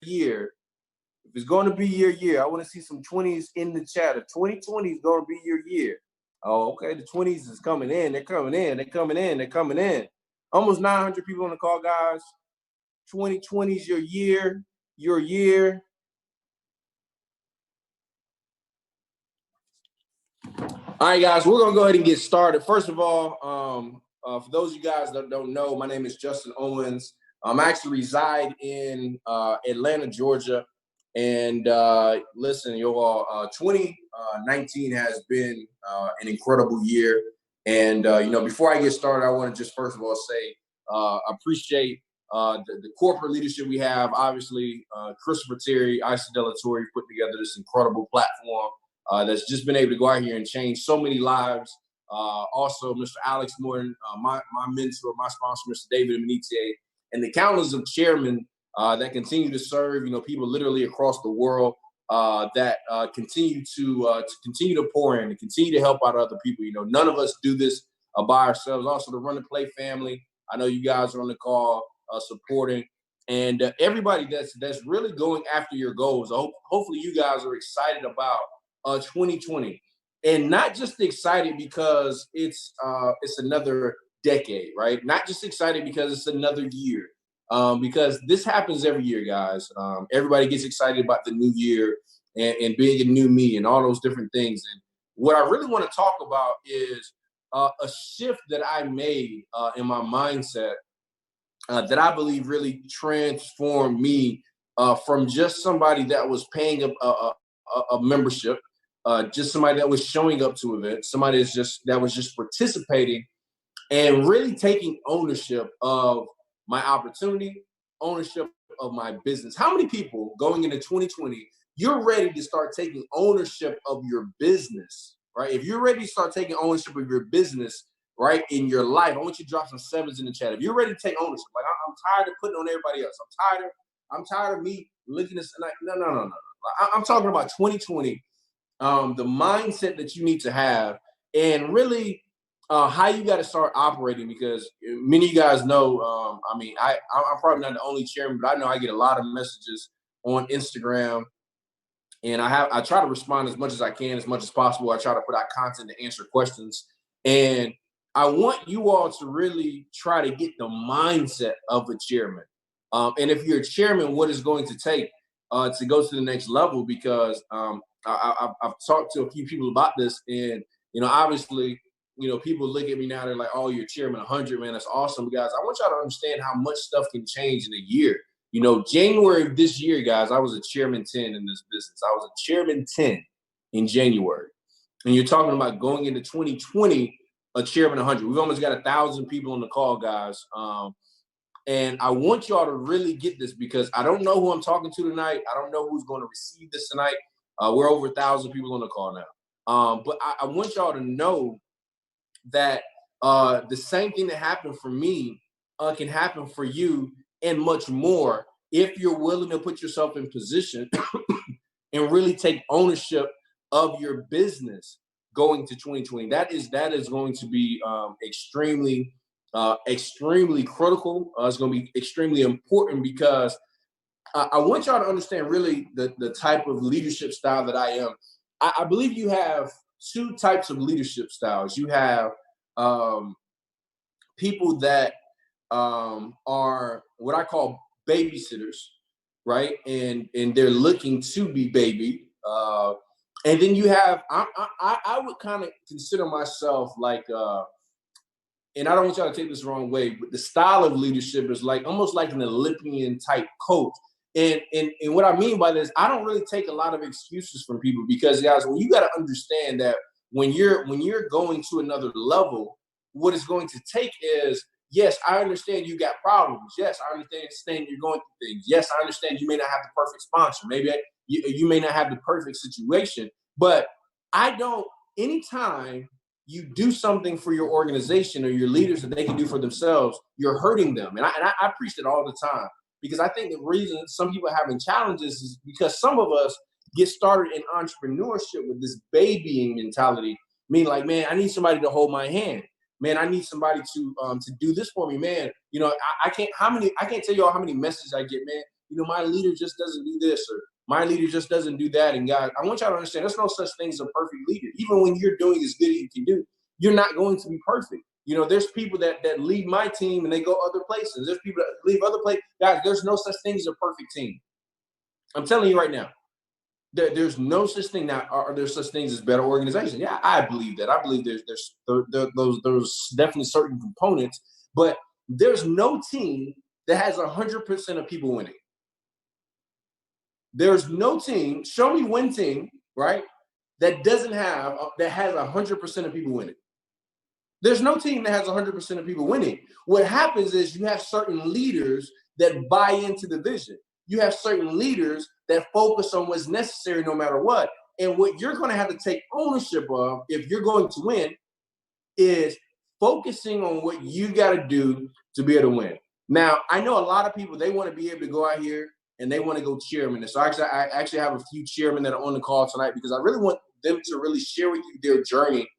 year, if it's going to be your year, I want to see some 20s in the chat. If 2020 is going to be your year. Oh, okay. The 20s is coming in. They're coming in. They're coming in. They're coming in. Almost 900 people on the call, guys. 2020 is your year. Your year. All right, guys, we're going to go ahead and get started. First of all, for those of you guys that don't know, my name is Justin Owens. I actually reside in Atlanta, Georgia. And listen, you all, 2019 has been an incredible year. And, before I get started, I want to just first of all say appreciate the corporate leadership we have. Obviously, Christopher Terry, Isa Delatorre put together this incredible platform that's just been able to go out here and change so many lives. Also, Mr. Alex Morton, my mentor, my sponsor, Mr. David Amanite, and the countless of chairmen that continue to serve, people literally across the world that continue to pour in and continue to help out other people. None of us do this by ourselves. Also, the Run to Play family. I know you guys are on the call supporting, and everybody that's really going after your goals. Hopefully, you guys are excited about 2020, and not just excited because it's another decade, right? Not just excited because it's another year. Because this happens every year, guys. Everybody gets excited about the new year and being a new me and all those different things. And what I really want to talk about is a shift that I made in my mindset that I believe really transformed me from just somebody that was paying a membership, just somebody that was showing up to events, somebody that was just participating and really taking ownership of my opportunity, ownership of my business. How many people going into 2020, you're ready to start taking ownership of your business, right? If you're ready to start taking ownership of your business, right, in your life, I want you to drop some sevens in the chat. If you're ready to take ownership, like I'm tired of putting on everybody else. I'm tired of me looking at like, no. I'm talking about 2020, the mindset that you need to have, and really how you got to start operating, because many of you guys know, I'm probably not the only chairman, but I know I get a lot of messages on Instagram, and I try to respond as much as I can, as much as possible. I try to put out content to answer questions, and I want you all to really try to get the mindset of a chairman. And if you're a chairman, what it's going to take to go to the next level, because I've talked to a few people about this, and obviously, people look at me now, they're like, oh, you're chairman 100, man, that's awesome. Guys, I want y'all to understand how much stuff can change in a year. January of this year, guys, I was a chairman 10 in this business. I was a chairman 10 in January. And you're talking about going into 2020, a chairman 100. We've almost got 1,000 people on the call, guys. And I want y'all to really get this, because I don't know who I'm talking to tonight. I don't know who's going to receive this tonight. We're over 1,000 people on the call now. But I want y'all to know that the same thing that happened for me can happen for you, and much more, if you're willing to put yourself in position and really take ownership of your business going to 2020. That is going to be extremely critical. It's going to be extremely important, because I want y'all to understand really the type of leadership style that I am. I believe you have two types of leadership styles. You have people that are what I call babysitters, right? And they're looking to be baby. And then you have, I would kind of consider myself like, and I don't want y'all to take this the wrong way, but the style of leadership is like almost like an Olympian type coach. And what I mean by this, I don't really take a lot of excuses from people, because guys, well, you got to understand that when you're going to another level, what it's going to take is, yes, I understand you got problems. Yes, I understand you're going through things. Yes, I understand you may not have the perfect sponsor. Maybe you may not have the perfect situation, but anytime you do something for your organization or your leaders that they can do for themselves, you're hurting them. And I preach it all the time, because I think the reason some people are having challenges is because some of us get started in entrepreneurship with this babying mentality, meaning like, man, I need somebody to hold my hand. Man, I need somebody to do this for me, man. I can't tell you all how many messages I get, man. my leader just doesn't do this, or my leader just doesn't do that. And guys, I want y'all to understand there's no such thing as a perfect leader. Even when you're doing as good as you can do, you're not going to be perfect. There's people that leave my team and they go other places. There's people that leave other places. Guys, there's no such thing as a perfect team. I'm telling you right now. There's no such thing. Now, are there such things as better organization? Yeah, I believe that. I believe there's definitely certain components, but there's no team that has 100% of people winning. There's no team. Show me one team, right, that has 100% of people winning. There's no team that has 100% of people winning. What happens is you have certain leaders that buy into the vision. You have certain leaders that focus on what's necessary no matter what. And what you're going to have to take ownership of if you're going to win is focusing on what you got to do to be able to win. Now, I know a lot of people, they want to be able to go out here and they want to go chairman. And so I actually have a few chairmen that are on the call tonight because I really want them to really share with you their journey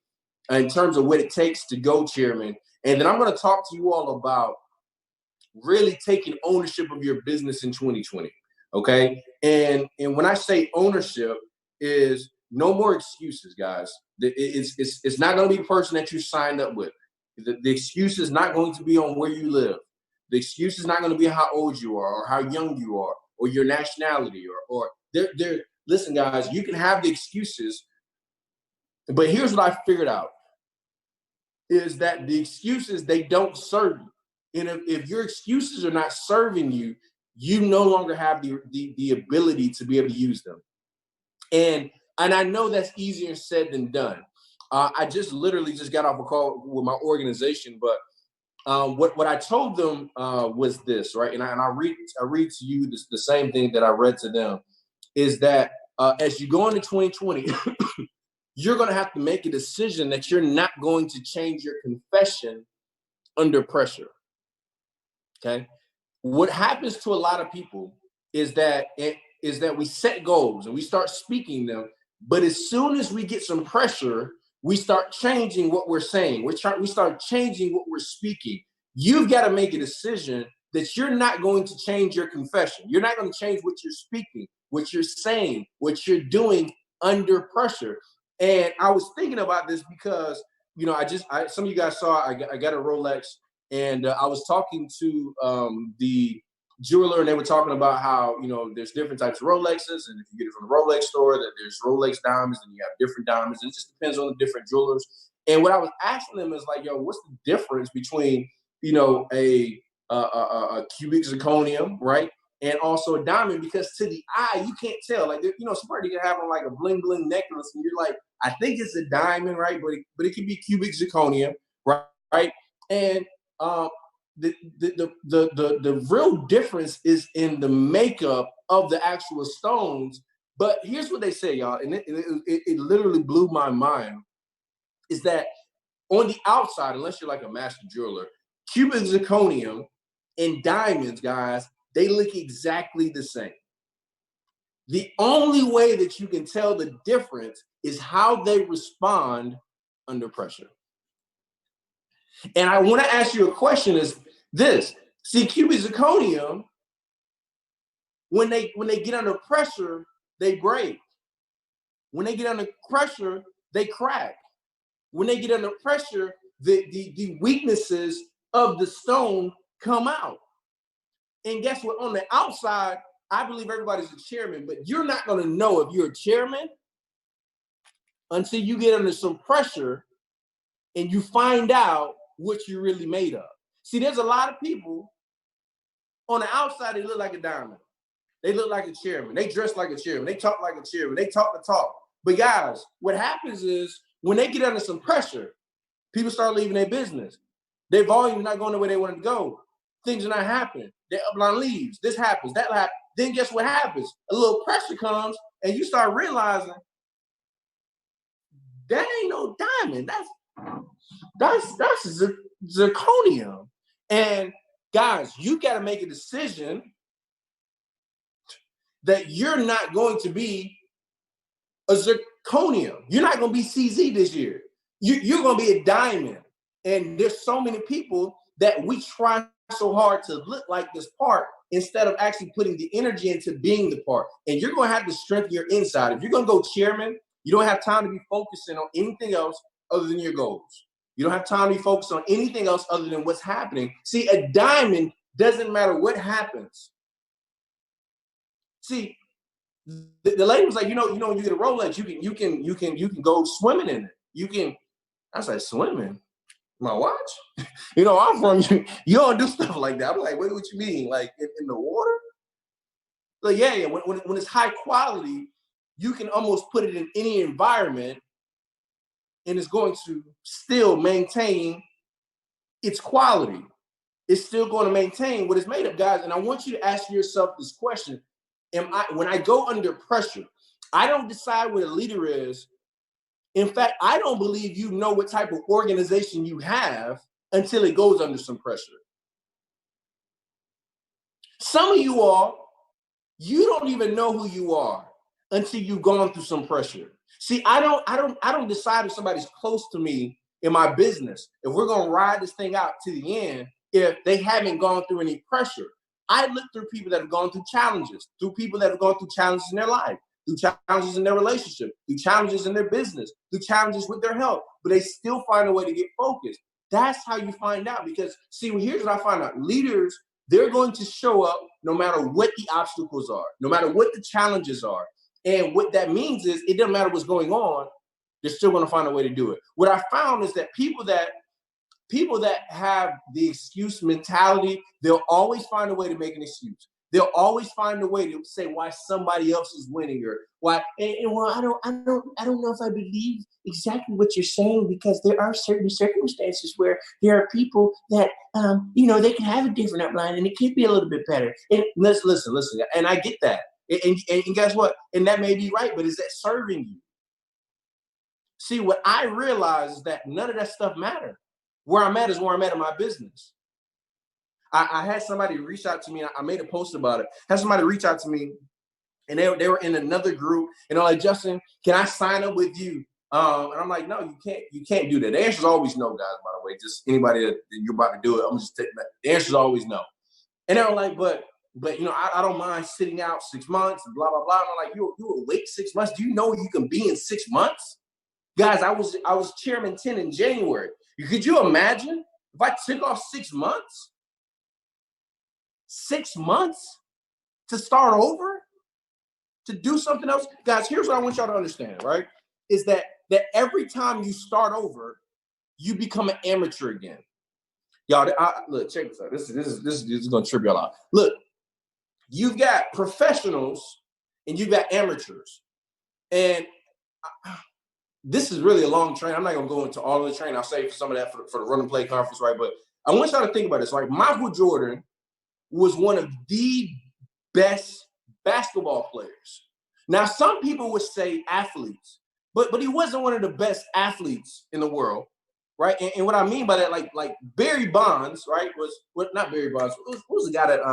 in terms of what it takes to go chairman. And then I'm going to talk to you all about really taking ownership of your business in 2020. Okay. And when I say ownership, is no more excuses, guys. It's not going to be the person that you signed up with. The excuse is not going to be on where you live. The excuse is not going to be how old you are or how young you are or your nationality or listen, guys, you can have the excuses, but here's what I figured out is that the excuses, they don't serve you. And if your excuses are not serving you, you no longer have the ability to be able to use them. And I know that's easier said than done. I just literally just got off a call with my organization, but what I told them was this, right? And I read to you the same thing that I read to them, is that as you go into 2020, you're going to have to make a decision that you're not going to change your confession under pressure. Okay. What happens to a lot of people is that we set goals and we start speaking them, but as soon as we get some pressure, we start changing what we're saying. We start changing what we're speaking. You've got to make a decision that you're not going to change your confession. You're not going to change what you're speaking, what you're saying, what you're doing under pressure. And I was thinking about this because, some of you guys saw I got a Rolex. And I was talking to the jeweler, and they were talking about how, there's different types of Rolexes. And if you get it from the Rolex store, that there's Rolex diamonds and you have different diamonds. And it just depends on the different jewelers. And what I was asking them is like, what's the difference between, a cubic zirconium, right? And also a diamond, because to the eye, you can't tell. Like, somebody can have on like a bling bling necklace and you're like, I think it's a diamond, right? But it could be cubic zirconium, right? And the real difference is in the makeup of the actual stones. But here's what they say, y'all, and it literally blew my mind, is that on the outside, unless you're like a master jeweler, cubic zirconium and diamonds, guys, they look exactly the same. The only way that you can tell the difference is how they respond under pressure. And I want to ask you a question is this. See, cubic zirconium, when they get under pressure, they break. When they get under pressure, they crack. When they get under pressure, the weaknesses of the stone come out. And guess what? On the outside, I believe everybody's a chairman, but you're not going to know if you're a chairman until you get under some pressure and you find out what you're really made of. See, there's a lot of people on the outside, they look like a diamond. They look like a chairman. They dress like a chairman. They talk like a chairman. They talk the talk. But guys, what happens is when they get under some pressure, people start leaving their business. Their volume is not going the way they want it to go. Things are not happening. Their upline leaves. This happens. That happens. Then guess what happens? A little pressure comes and you start realizing that ain't no diamond. That's zirconium. And guys, you got to make a decision that you're not going to be a zirconium. You're not going to be CZ this year. You're going to be a diamond. And there's so many people that we try so hard to look like this part, instead of actually putting the energy into being the part. And you're going to have to strengthen your inside. If you're going to go chairman, you don't have time to be focusing on anything else other than your goals. You don't have time to be focused on anything else other than what's happening. See, a diamond doesn't matter what happens. See, the lady was like, you know, when you get a Rolex, you can go swimming in it. You can. I was like, swimming? My watch? You know, I'm from you don't do stuff like that. I'm like, what you mean? Like in the water? Like, yeah. When it's high quality, you can almost put it in any environment and it's going to still maintain its quality. It's still going to maintain what it's made of, guys. And I want you to ask yourself this question. When I go under pressure, I don't decide what a leader is. In fact, I don't believe you know what type of organization you have until it goes under some pressure. Some of you all, you don't even know who you are until you've gone through some pressure. See, I don't decide if somebody's close to me in my business, if we're going to ride this thing out to the end, if they haven't gone through any pressure. I look through people that have gone through challenges, through people that have gone through challenges in their life, through challenges in their relationship, through challenges in their business, through challenges with their health, but they still find a way to get focused. That's how you find out. Because, see, here's what I find out. Leaders, they're going to show up no matter what the obstacles are, no matter what the challenges are. And what that means is it doesn't matter what's going on, they're still going to find a way to do it. What I found is that people that have the excuse mentality, they'll always find a way to make an excuse. They'll always find a way to say why somebody else is winning or why. Well, I don't know if I believe exactly what you're saying, because there are certain circumstances where there are people that they can have a different outline and it could be a little bit better. And listen, and I get that. And guess what? And that may be right, but is that serving you? See, what I realize is that none of that stuff matters. Where I'm at is where I'm at in my business. I had somebody reach out to me. I made a post about it. Had somebody reach out to me, and they were in another group, and they're like, Justin, can I sign up with you? And I'm like, no, you can't. You can't do that. The answer is always no, guys. By the way, just anybody that you're about to do it, I'm just taking that. The answer is always no. And they were like, but I don't mind sitting out 6 months and blah blah blah. And I'm like, you will wait 6 months? Do you know you can be in 6 months? Guys, I was chairman 10 in January. Could you imagine if I took off 6 months? 6 months to start over, to do something else? Guys, here's what I want y'all to understand, right? Is that every time you start over, you become an amateur again. Y'all, look, check this out. This is going to trip y'all out. Look, you've got professionals and you've got amateurs. And this is really a long train. I'm not going to go into all of the train. I'll save some of that for the Run and Play conference, right? But I want y'all to think about this. Like, Michael Jordan was one of the best basketball players. Now, some people would say athletes, but he wasn't one of the best athletes in the world, right? And what I mean by that, like Barry Bonds, right? Not Barry Bonds. What was the guy that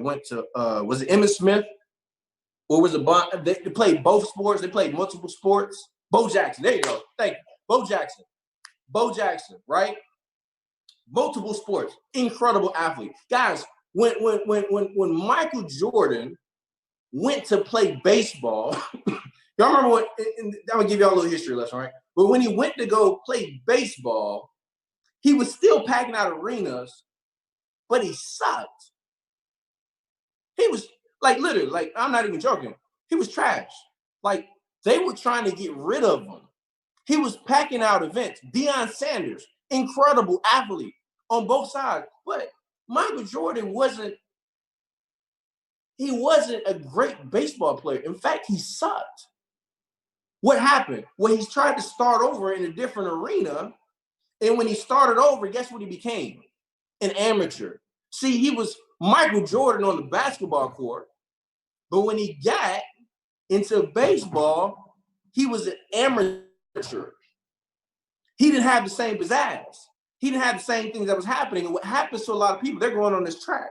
went to? Was it Emmitt Smith? Or was it Bond? They played both sports. They played multiple sports. Bo Jackson. There you go. Thank you. Bo Jackson, right? Multiple sports. Incredible athlete. Guys, when Michael Jordan went to play baseball, y'all remember what? I'm going to give y'all a little history lesson, right? But when he went to go play baseball, he was still packing out arenas, but he sucked. He was, like, literally, like, I'm not even joking. He was trash. Like, they were trying to get rid of him. He was packing out events. Deion Sanders, incredible athlete on both sides. But Michael Jordan wasn't a great baseball player. In fact, he sucked. What happened? Well, he's tried to start over in a different arena. And when he started over, guess what he became? An amateur. See, he was Michael Jordan on the basketball court. But when he got into baseball, he was an amateur. He didn't have the same pizzazz. He didn't have the same things that was happening. And what happens to a lot of people, they're going on this track.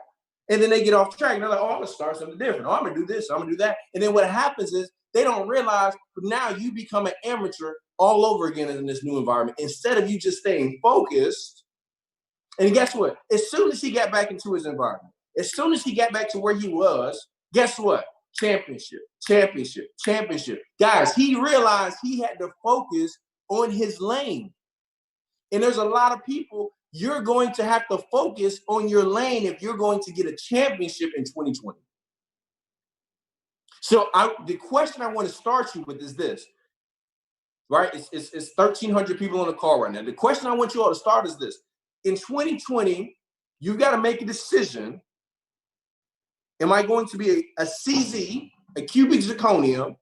And then they get off track and they're like, oh, I'm going to start something different. Oh, I'm going to do this. I'm going to do that. And then what happens is they don't realize, but now you become an amateur all over again in this new environment. Instead of you just staying focused And guess what? As soon as he got back into his environment, as soon as he got back to where he was, guess what? Championship, championship, championship. Guys, he realized he had to focus on his lane. And there's a lot of people, you're going to have to focus on your lane if you're going to get a championship in 2020. So the question I want to start you with is this, right? It's 1,300 people on the call right now. The question I want you all to start is this. In 2020, you've got to make a decision. Am I going to be a CZ, a cubic zirconium,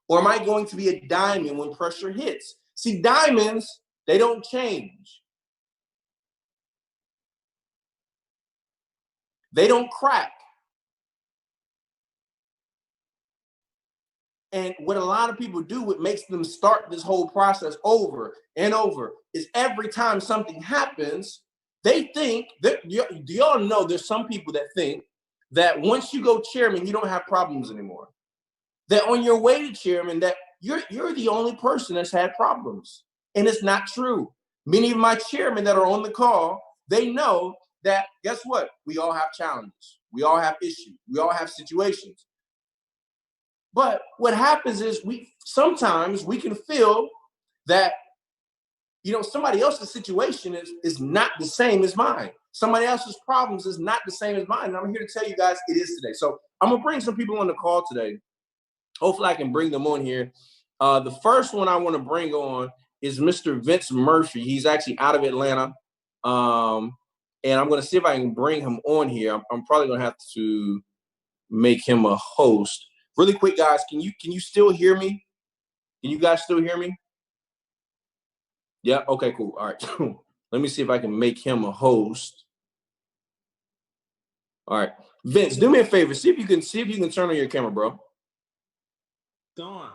or am I going to be a diamond when pressure hits? See, diamonds, they don't change. They don't crack. And what a lot of people do, what makes them start this whole process over and over, is every time something happens, they think that, do y'all know there's some people that think that once you go chairman, you don't have problems anymore. That on your way to chairman, that you're the only person that's had problems. And it's not true. Many of my chairmen that are on the call, they know that, guess what? We all have challenges. We all have issues. We all have situations. But what happens is sometimes we can feel that, somebody else's situation is not the same as mine. Somebody else's problems is not the same as mine. And I'm here to tell you guys it is today. So I'm going to bring some people on the call today. Hopefully I can bring them on here. The first one I want to bring on is Mr. Vince Murphy. He's actually out of Atlanta. And I'm going to see if I can bring him on here. I'm probably going to have to make him a host. Really quick, guys, can you still hear me? Can you guys still hear me? Yeah, okay, cool. All right. Let me see if I can make him a host. All right. Vince, do me a favor. See if you can turn on your camera, bro. Doing.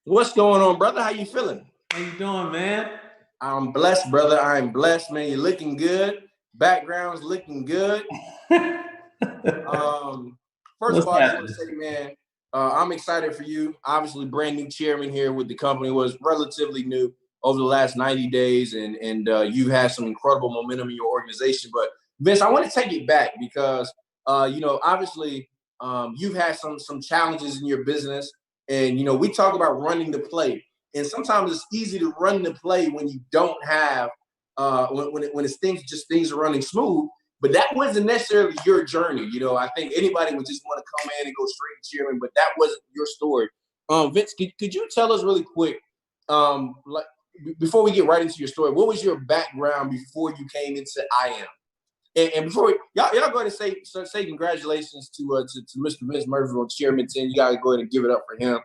What's going on, brother? How you feeling? How you doing, man? I'm blessed, brother. I'm blessed, man. You're looking good. Background's looking good. First of all, I just want to say, man, I'm excited for you. Obviously, brand new chairman here with the company, was relatively new over the last 90 days, and you've had some incredible momentum in your organization. But Vince, I want to take it back because obviously you've had some challenges in your business, and we talk about running the play, and sometimes it's easy to run the play when you don't have when it's things are running smooth. But that wasn't necessarily your journey. I think anybody would just want to come in and go straight to chairman, but that wasn't your story. Vince, could you tell us really quick, before we get right into your story, what was your background before you came into IM? And before y'all go ahead and say congratulations to Mr. Vince Murphy on Chairman 10. You gotta go ahead and give it up for him.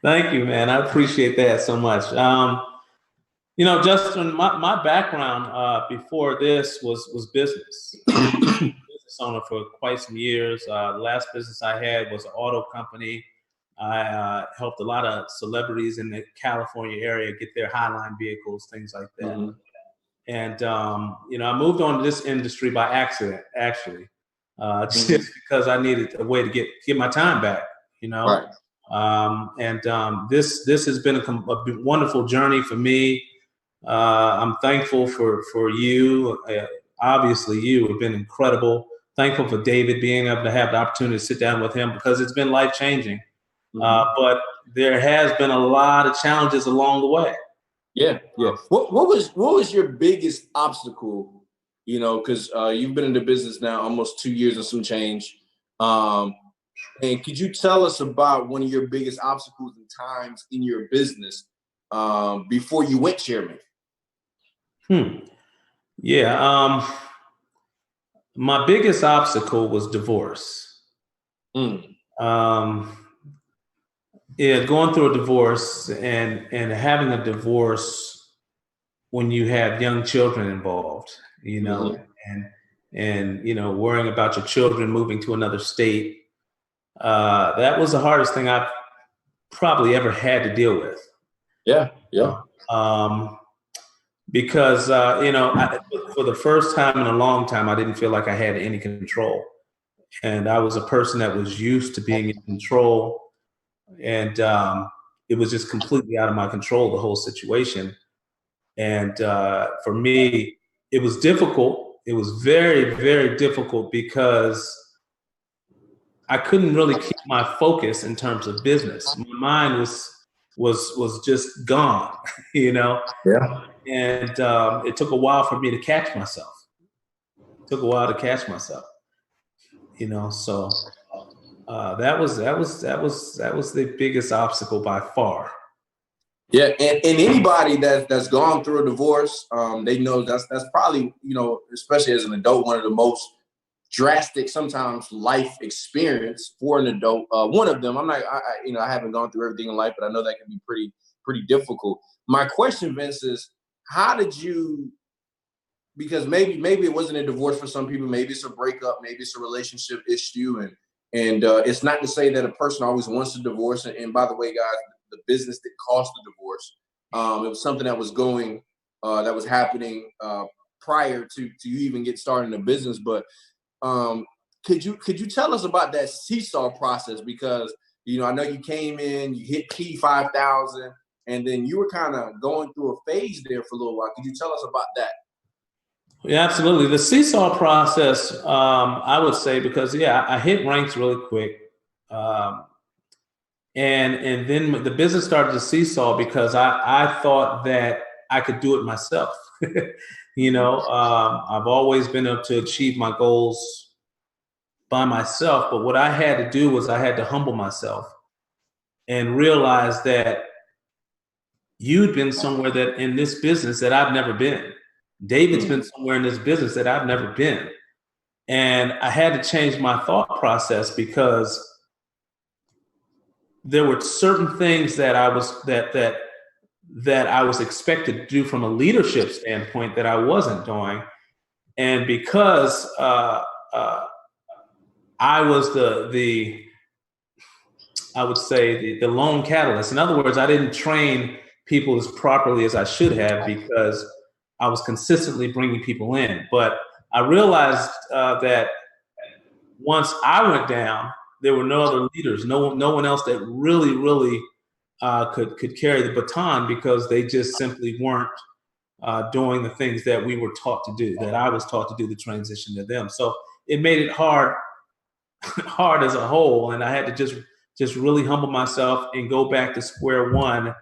Thank you, man. I appreciate that so much. Justin, my background before this was business. Business owner for quite some years. The last business I had was an auto company. I helped a lot of celebrities in the California area get their Highline vehicles, things like that. Mm-hmm. And, I moved on to this industry by accident, actually, just because I needed a way to get my time back, Right. This has been a wonderful journey for me. I'm thankful for you. Obviously, you have been incredible. Thankful for David being able to have the opportunity to sit down with him because it's been life-changing. Mm-hmm. But there has been a lot of challenges along the way. Yeah. What was your biggest obstacle? Because you've been in the business now almost 2 years and some change. And could you tell us about one of your biggest obstacles and times in your business before you went chairman? Yeah. My biggest obstacle was divorce. Going through a divorce and having a divorce when you have young children involved, mm-hmm. and worrying about your children moving to another state. That was the hardest thing I've probably ever had to deal with. Yeah. Because, for the first time in a long time, I didn't feel like I had any control. And I was a person that was used to being in control. And it was just completely out of my control, the whole situation. And for me, it was difficult. It was very, very difficult because I couldn't really keep my focus in terms of business. My mind was just gone, you know. Yeah. And it took a while for me to catch myself. It took a while to catch myself, you know. So that was the biggest obstacle by far. Yeah, and anybody that's gone through a divorce, they know that's probably, you know, especially as an adult, one of the most drastic sometimes life experience for an adult. One of them, I haven't gone through everything in life, but I know that can be pretty difficult. My question, Vince, is how did you? Because maybe it wasn't a divorce for some people, maybe it's a breakup, maybe it's a relationship issue, and it's not to say that a person always wants a divorce. And by the way, guys, the business that caused the divorce, it was something that was happening prior to you even get started in the business. But could you tell us about that seesaw process? Because, you know, I know you came in, you hit P5,000, and then you were kind of going through a phase there for a little while. Could you tell us about that? Yeah, absolutely. The seesaw process, I would say, because I hit ranks really quick, and then the business started to seesaw because I thought that I could do it myself. You know, I've always been able to achieve my goals by myself, but what I had to do was I had to humble myself and realize that you'd been somewhere that in this business that I've never been. David's been somewhere in this business that I've never been. And I had to change my thought process because there were certain things that I was that I was expected to do from a leadership standpoint that I wasn't doing. And because I was the I would say the lone catalyst. In other words, I didn't train people as properly as I should have because I was consistently bringing people in. But I realized that once I went down, there were no other leaders, no one else that really could carry the baton because they just simply weren't doing the things that we were taught to do, that I was taught to do, the transition to them. So it made it hard as a whole, and I had to just really humble myself and go back to square one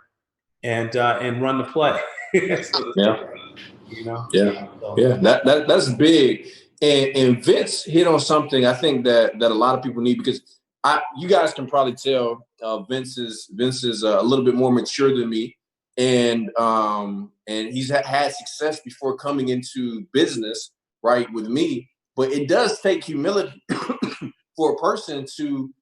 and run the play. So Yeah. you know? Yeah. So, Yeah. That's big. And Vince hit on something I think that a lot of people need, because you guys can probably tell Vince is a little bit more mature than me, and he's had success before coming into business, right, with me. But it does take humility for a person to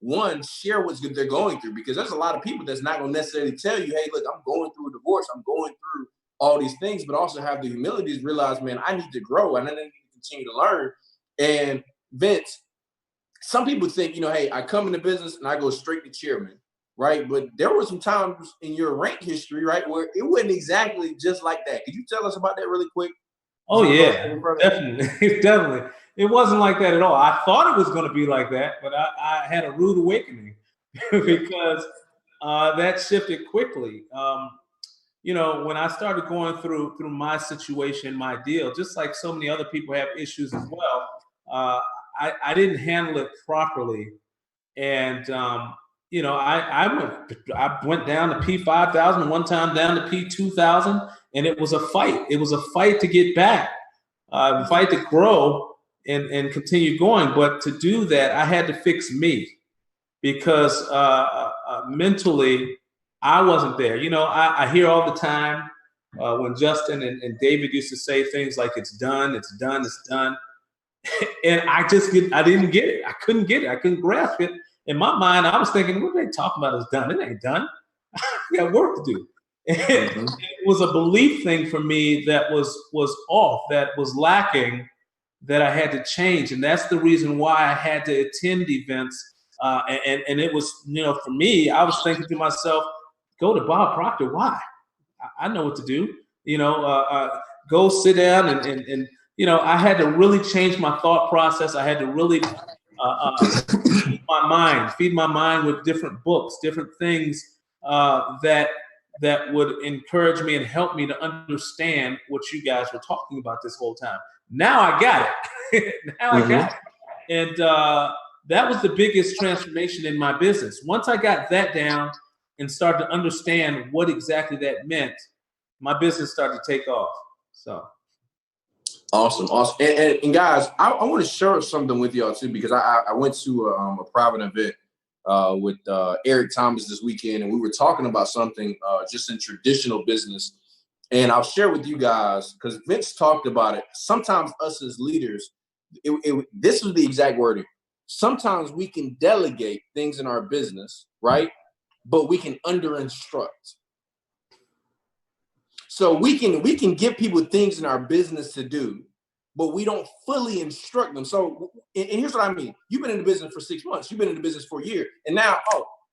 one, share what they're going through, because there's a lot of people that's not going to necessarily tell you, hey, look, I'm going through a divorce, I'm going through all these things, but also have the humility to realize, man, I need to grow and I need to continue to learn. And Vince, some people think, you know, hey, I come into business and I go straight to chairman, right? But there were some times in your rank history, right, where it wasn't exactly just like that. Could you tell us about that really quick? Oh yeah, definitely, definitely. It wasn't like that at all. I thought it was going to be like that, but I had a rude awakening because that shifted quickly. You know, when I started going through my situation, my deal, just like so many other people have issues as well, I didn't handle it properly, and you know, I went down to P5,000 one time, down to P2,000, and it was a fight. It was a fight to get back, a fight to grow and continue going. But to do that, I had to fix me because mentally I wasn't there. You know, I hear all the time when Justin and David used to say things like, "It's done, it's done, it's done," and I didn't get it. I couldn't get it. I couldn't grasp it. In my mind, I was thinking, what are they talking about? It's done. It ain't done. We got work to do. And it was a belief thing for me that was off, that was lacking, that I had to change. And that's the reason why I had to attend events. And it was, you know, for me, I was thinking to myself, go to Bob Proctor. Why? I know what to do. You know, go sit down and you know, I had to really change my thought process. I had to really feed my mind with different books, different things that that would encourage me and help me to understand what you guys were talking about this whole time. Now I got it. Now I got it. And that was the biggest transformation in my business. Once I got that down and started to understand what exactly that meant, my business started to take off. So. Awesome. And guys, I want to share something with y'all too, because I went to a private event with Eric Thomas this weekend, and we were talking about something just in traditional business. And I'll share with you guys, because Vince talked about it. Sometimes us as leaders, this was the exact wording. Sometimes we can delegate things in our business, right? But we can under-instruct. So we can give people things in our business to do, but we don't fully instruct them. So, and here's what I mean. You've been in the business for 6 months. You've been in the business for a year. And now,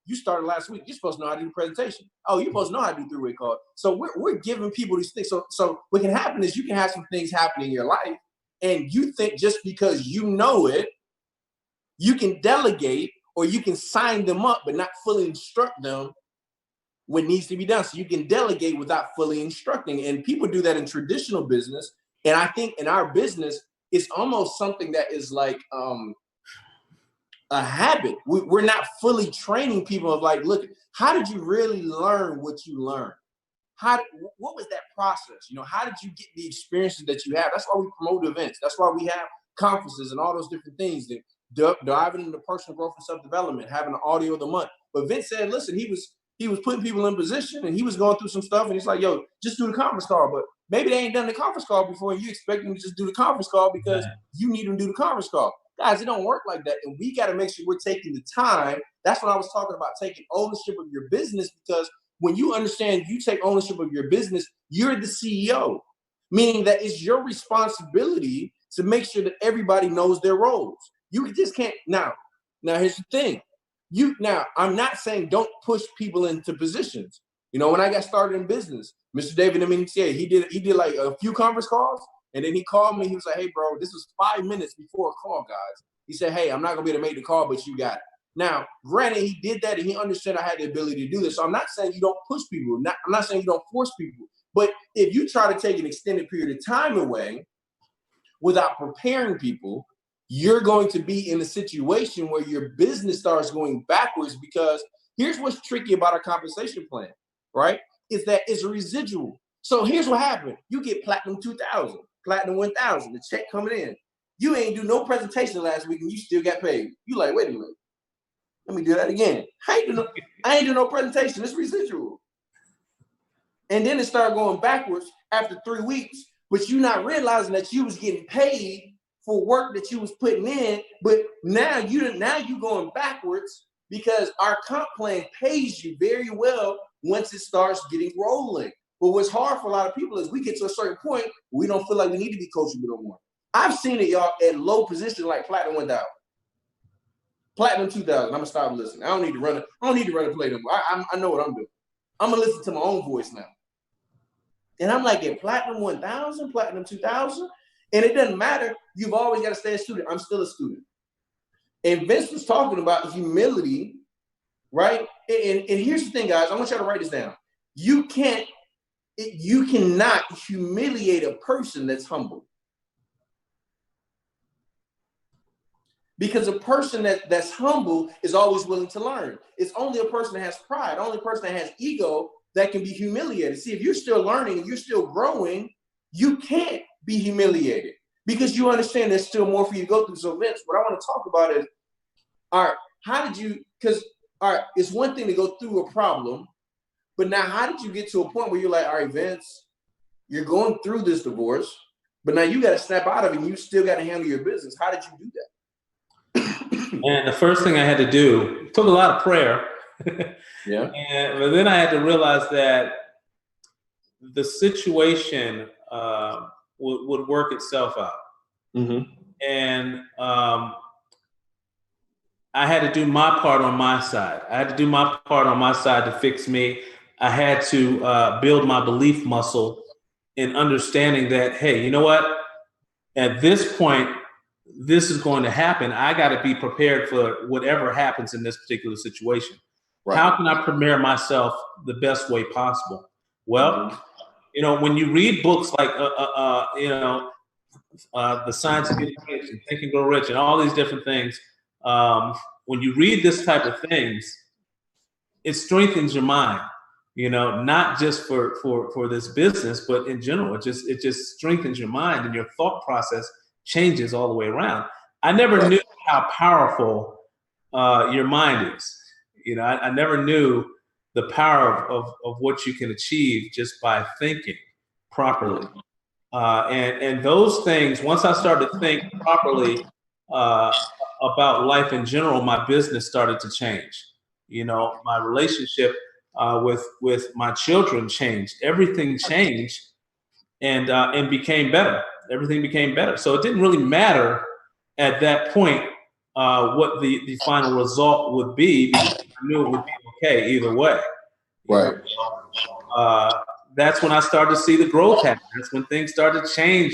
you started last week. You're supposed to know how to do presentation. You're supposed to know how to do three-way call. So we're giving people these things. So what can happen is you can have some things happen in your life, and you think just because you know it, you can delegate or you can sign them up, but not fully instruct them what needs to be done. So you can delegate without fully instructing. And people do that in traditional business. And I think in our business, it's almost something that is like a habit. We're not fully training people of like, look, how did you really learn what you learned? What was that process? How did you get the experiences that you have? That's why we promote events. That's why we have conferences and all those different things, that diving into personal growth and self-development, having an audio of the month. But Vince said, listen, he was putting people in position, and he was going through some stuff, and he's like, yo, just do the conference call. But maybe they ain't done the conference call before, and you expect them to just do the conference call because you need them to do the conference call. Guys, it don't work like that. And we got to make sure we're taking the time. That's what I was talking about, taking ownership of your business, because when you understand you take ownership of your business, you're the CEO, meaning that it's your responsibility to make sure that everybody knows their roles. You just can't. Now here's the thing. I'm not saying don't push people into positions. When I got started in business, Mr. David Dominique, he did like a few conference calls, and then he called me. He was like, hey, bro, this was 5 minutes before a call, guys. He said, hey, I'm not going to be able to make the call, but you got it. Now, granted, he did that, and he understood I had the ability to do this. So I'm not saying you don't push people. I'm not saying you don't force people. But if you try to take an extended period of time away without preparing people, you're going to be in a situation where your business starts going backwards, because here's what's tricky about our compensation plan, right? Is that it's a residual. So here's what happened. You get platinum 2000, platinum 1000, the check coming in. You ain't do no presentation last week and you still got paid. You like, wait a minute. Let me do that again. I ain't do no presentation. It's residual. And then it started going backwards after 3 weeks, but you not realizing that you was getting paid for work that you was putting in, but now you going backwards, because our comp plan pays you very well once it starts getting rolling. But what's hard for a lot of people is we get to a certain point, we don't feel like we need to be coachable no more. I've seen it, y'all, at low positions like platinum 1000, platinum 2000. I'm gonna stop listening. I don't need to run a play no more. I know what I'm doing. I'm gonna listen to my own voice now. And I'm like, at platinum 1000, platinum 2000. And it doesn't matter. You've always got to stay a student. I'm still a student. And Vince was talking about humility, right? And here's the thing, guys. I want y'all to write this down. You cannot humiliate a person that's humble. Because a person that's humble is always willing to learn. It's only a person that has pride, only a person that has ego that can be humiliated. See, if you're still learning and you're still growing, you can't be humiliated, because you understand there's still more for you to go through. So Vince, what I want to talk about is, all right, it's one thing to go through a problem, but now how did you get to a point where you're like, all right, Vince, you're going through this divorce, but now you got to snap out of it and you still got to handle your business. How did you do that? And the first thing I had to do, took a lot of prayer. Yeah. But then I had to realize that the situation would work itself out. Mm-hmm. And I had to do my part on my side. I had to do my part on my side to fix me. I had to build my belief muscle in understanding that, hey, you know what? At this point, this is going to happen. I got to be prepared for whatever happens in this particular situation. Right. How can I prepare myself the best way possible? Well, when you read books like, The Science of Getting Rich and Think and Grow Rich and all these different things, when you read this type of things, it strengthens your mind, not just for this business, but in general. It just strengthens your mind, and your thought process changes all the way around. I never knew how powerful your mind is. I never knew the power of what you can achieve just by thinking properly. And those things, once I started to think properly about life in general, my business started to change. My relationship with my children changed. Everything changed and became better. Everything became better. So it didn't really matter at that point what the final result would be, because I knew it would be okay either way. Right. That's when I started to see the growth happen. That's when things started to change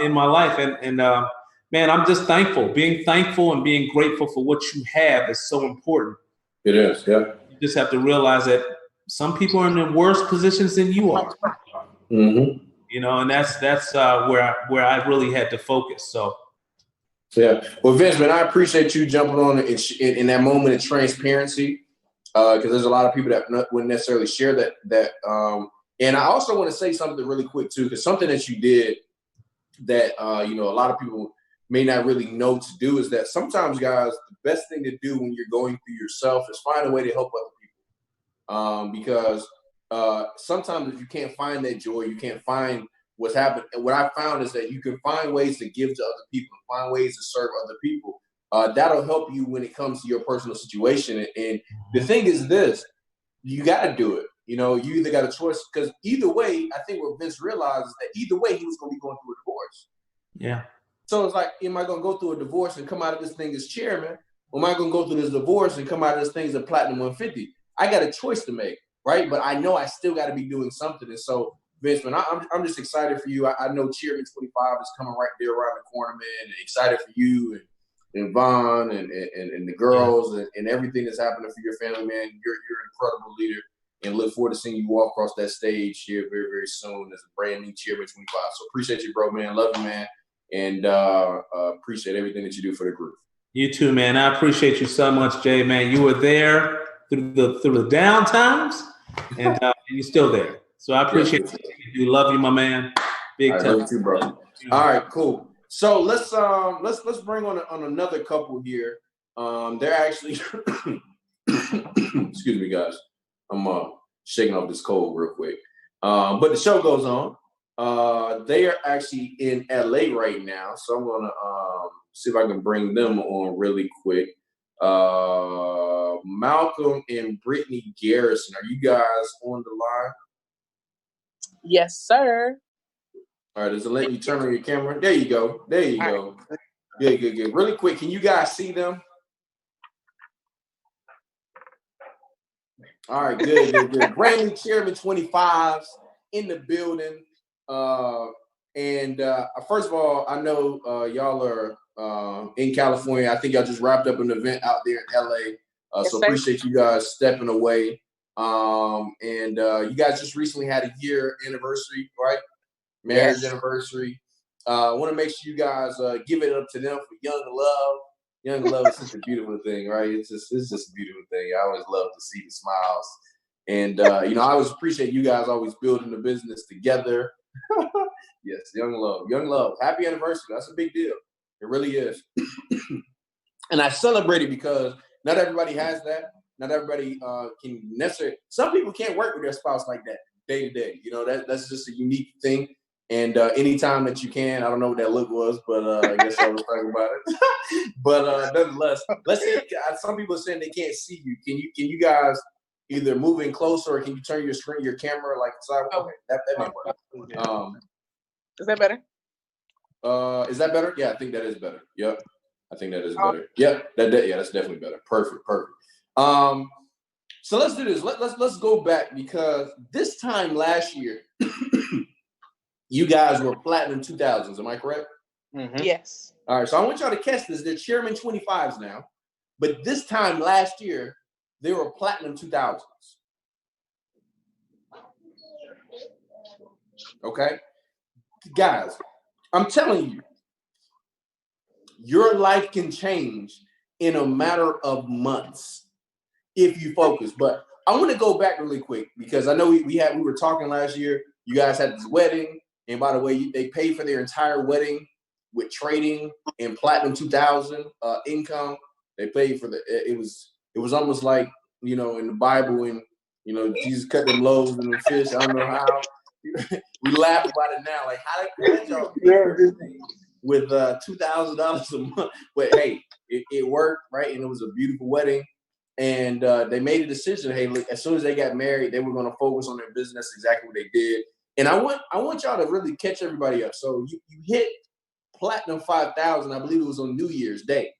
in my life. And man, I'm just thankful. Being thankful and being grateful for what you have is so important. It is, yeah. You just have to realize that some people are in the worse positions than you are. And that's where I really had to focus. So. Yeah. Well, Vince, man, I appreciate you jumping on in that moment of transparency, because there's a lot of people that wouldn't necessarily share that. And I also want to say something really quick too, because something that you did that a lot of people may not really know to do is that sometimes, guys, the best thing to do when you're going through yourself is find a way to help other people, because sometimes if you can't find that joy, you can't find what's happened. And what I found is that you can find ways to give to other people, find ways to serve other people. That'll help you when it comes to your personal situation. And the thing is this, you got to do it. You either got a choice, because either way, I think what Vince realized is that either way, he was going to be going through a divorce. Yeah. So it's like, am I going to go through a divorce and come out of this thing as chairman? Or am I going to go through this divorce and come out of this thing as a platinum 150? I got a choice to make, right? But I know I still got to be doing something. And so, Vince, man, I'm just excited for you. I know Chairman 25 is coming right there around the corner, man. And excited for you and Vaughn and the girls and everything that's happening for your family, man. You're an incredible leader, and look forward to seeing you walk across that stage here very, very soon as a brand new Chairman 25. So appreciate you, bro, man. Love you, man. And appreciate everything that you do for the group. You too, man. I appreciate you so much, Jay, man. You were there through the down times, and you're still there. So I appreciate you. Love you, my man. Big time. Love you too, bro. All right, cool. So let's bring on another couple here. They're actually excuse me, guys. I'm shaking off this cold real quick. But the show goes on. They are actually in LA right now, so I'm gonna see if I can bring them on really quick. Malcolm and Brittany Garrison, are you guys on the line? Yes, sir. All right, does it let you turn on your camera? There you go. There you go. Right. Good. Really quick, can you guys see them? All right, good. Brand new Chairman 25s in the building. And first of all, I know y'all are in California. I think y'all just wrapped up an event out there in LA. So appreciate you guys stepping away. And you guys just recently had a year anniversary, right? Marriage anniversary. I want to make sure you guys give it up to them for Young Love. Young Love is such a beautiful thing, right? It's just a beautiful thing. I always love to see the smiles. And, I always appreciate you guys always building the business together. Yes, Young Love. Happy anniversary. That's a big deal. It really is. And I celebrate it because not everybody has that. Not everybody can necessarily. Some people can't work with their spouse like that day to day. That's just a unique thing. And anytime that you can, I don't know what that look was, but I guess I was talking about it. But nonetheless, let's see. Some people are saying they can't see you. Can you guys either move in closer, or can you turn your camera like sideways? Okay, that might work. Is that better? Is that better? Yeah, I think that is better. Yep, I think that is better. Yep, that's definitely better. Perfect. So let's do this. Let's go back, because this time last year. You guys were platinum 2000s, am I correct? Mm-hmm. Yes. All right, so I want y'all to catch this. They're Chairman 25s now. But this time last year, they were platinum 2000s. Okay? Guys, I'm telling you, your life can change in a matter of months if you focus. But I want to go back really quick because I know we were talking last year. You guys had this wedding, and by the way, they paid for their entire wedding with trading and platinum 2000 income. They paid for it was almost like, in the Bible when Jesus cut them loaves and the fish. I don't know how. We laugh about it now. Like, how did y'all pay for everything with $2,000 a month? But hey, it worked, right? And it was a beautiful wedding. And they made a decision. Hey, look, as soon as they got married, they were going to focus on their business. That's exactly what they did. And I want y'all to really catch everybody up. So you hit platinum 5,000. I believe it was on New Year's Day.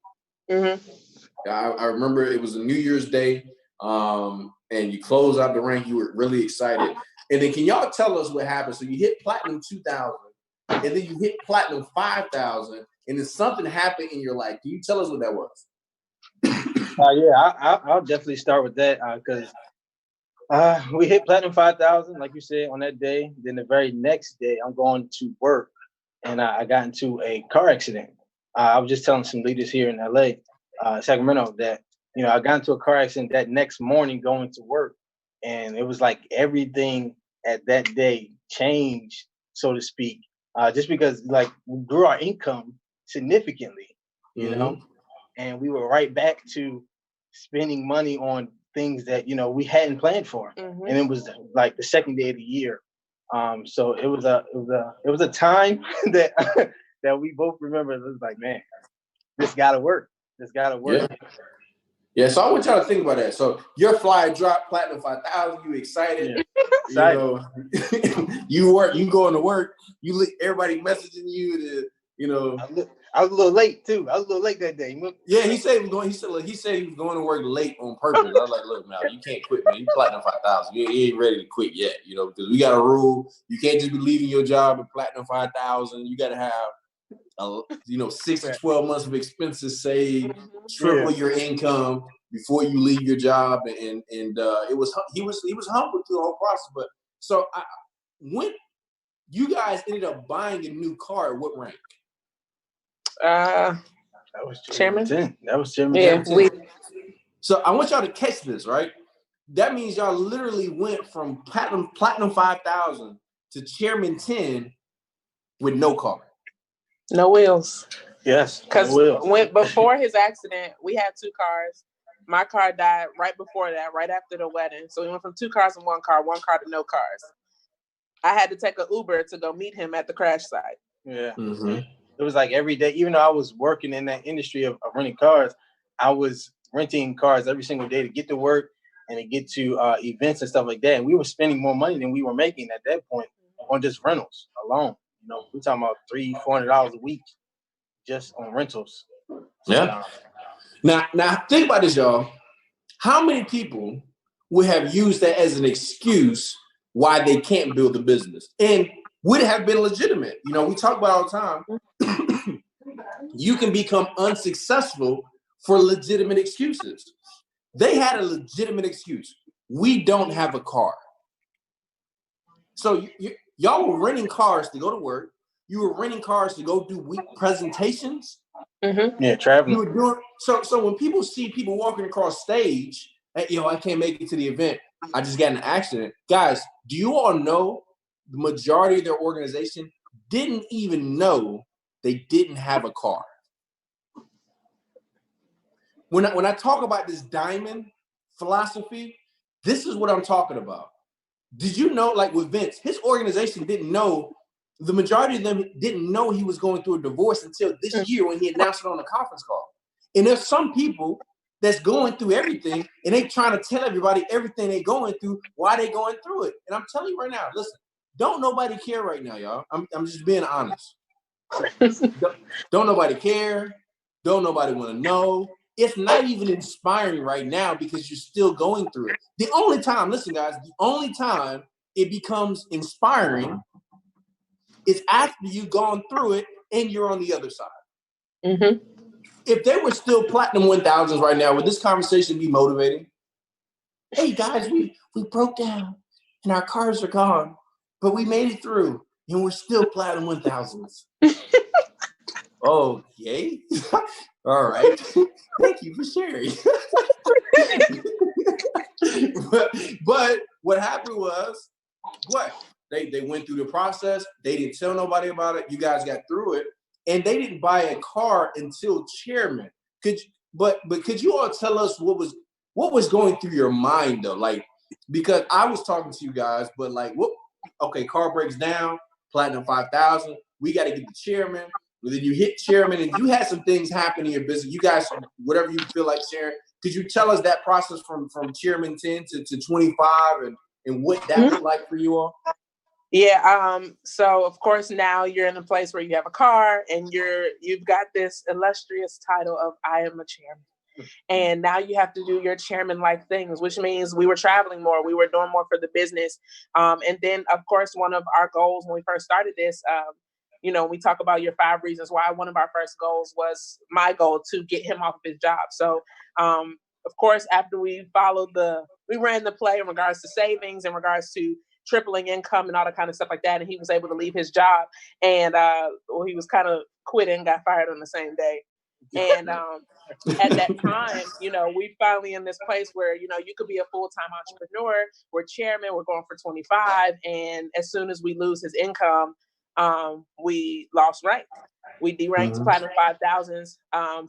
Mm-hmm. I remember it was a New Year's Day. And you close out the rank. You were really excited. And then can y'all tell us what happened? So you hit platinum 2,000, and then you hit platinum 5,000, and then something happened in your life. Can you tell us what that was? I'll definitely start with that because we hit platinum 5,000, like you said, on that day. Then the very next day, I'm going to work, and I got into a car accident. I was just telling some leaders here in LA, Sacramento, that I got into a car accident that next morning going to work. And it was like everything at that day changed, so to speak, just because like we grew our income significantly, and we were right back to spending money on things that, we hadn't planned for. Mm-hmm. And it was like the second day of the year. So it was a time that that we both remember. It was like, man, this gotta work. This gotta work. Yeah, so I want y'all to think about that. So your flyer dropped platinum 5,000. You excited? Yeah. You work. You going to work. Everybody messaging you to I was a little late too. I was a little late that day. Yeah, he said he was going. He said he was going to work late on purpose. I was like, look, man, you can't quit, man. You platinum 5,000. You ain't ready to quit yet, because we got a rule. You can't just be leaving your job at platinum 5,000. You got to have 6 to 12 months of expenses saved, triple your income before you leave your job, and he was humble through the whole process. But so when you guys ended up buying a new car, what rank? That was Chairman. That was Chairman. Yeah. So I want y'all to catch this, right? That means y'all literally went from platinum 5,000 to Chairman 10 with no car. No wheels. Yes. Because before his accident, we had 2 cars. My car died right before that, right after the wedding. So we went from 2 cars and 1 car to no cars. I had to take an Uber to go meet him at the crash site. Yeah. Mm-hmm. It was like every day, even though I was working in that industry of renting cars, I was renting cars every single day to get to work and to get to events and stuff like that. And we were spending more money than we were making at that point on just rentals alone. We're talking about $300-400 a week just on rentals. Yeah. Now think about this, y'all. How many people would have used that as an excuse why they can't build a business and would have been legitimate? We talk about all the time. You can become unsuccessful for legitimate excuses. They had a legitimate excuse. We don't have a car. So y'all were renting cars to go to work. You were renting cars to go do week presentations. Mm-hmm. Yeah, traveling. You were doing so when people see people walking across stage, I can't make it to the event. I just got in an accident. Guys, do you all know the majority of their organization didn't even know they didn't have a car? When I talk about this diamond philosophy, this is what I'm talking about. Did you know, like with Vince, his organization didn't know, the majority of them didn't know he was going through a divorce until this year when he announced it on a conference call. And there's some people that's going through everything and they trying to tell everybody everything they're going through, why they going through it. And I'm telling you right now, listen, don't nobody care right now, y'all. I'm just being honest. Don't nobody care. Don't nobody want to know. It's not even inspiring right now because you're still going through it. The only time, listen, guys, the only time it becomes inspiring is after you've gone through it and you're on the other side. Mm-hmm. If they were still platinum 1000s right now, would this conversation be motivating? hey guys, we broke down and our cars are gone, but we made it through and we're still platinum 1000s. Okay. All right. Thank you for sharing. but what happened was, they went through the process. They didn't tell nobody about it. You guys got through it, and they didn't buy a car until chairman. But could you all tell us what was going through your mind though? Like, because I was talking to you guys, but like, okay, car breaks down, platinum 5,000. We got to get the chairman. But then you hit chairman, and you had some things happen in your business. You guys, whatever you feel like sharing, could you tell us that process from chairman 10 to 25 and what that looked like for you all? Yeah. So of course now you're in a place where you have a car and you've got this illustrious title of I am a chairman. And now you have to do your chairman-like things, which means we were traveling more. We were doing more for the business. And then, of course, one of our goals when we first started this, we talk about your 5 reasons why. One of our first goals was my goal to get him off of his job. So, of course, after we ran the play in regards to savings, in regards to tripling income and all that kind of stuff like that. And he was able to leave his job. And he was kind of quit and got fired on the same day. And at that time, we finally in this place where, you could be a full-time entrepreneur. We're chairman, we're going for 25. And as soon as we lose his income, we lost rank. We deranked platinum 5,000s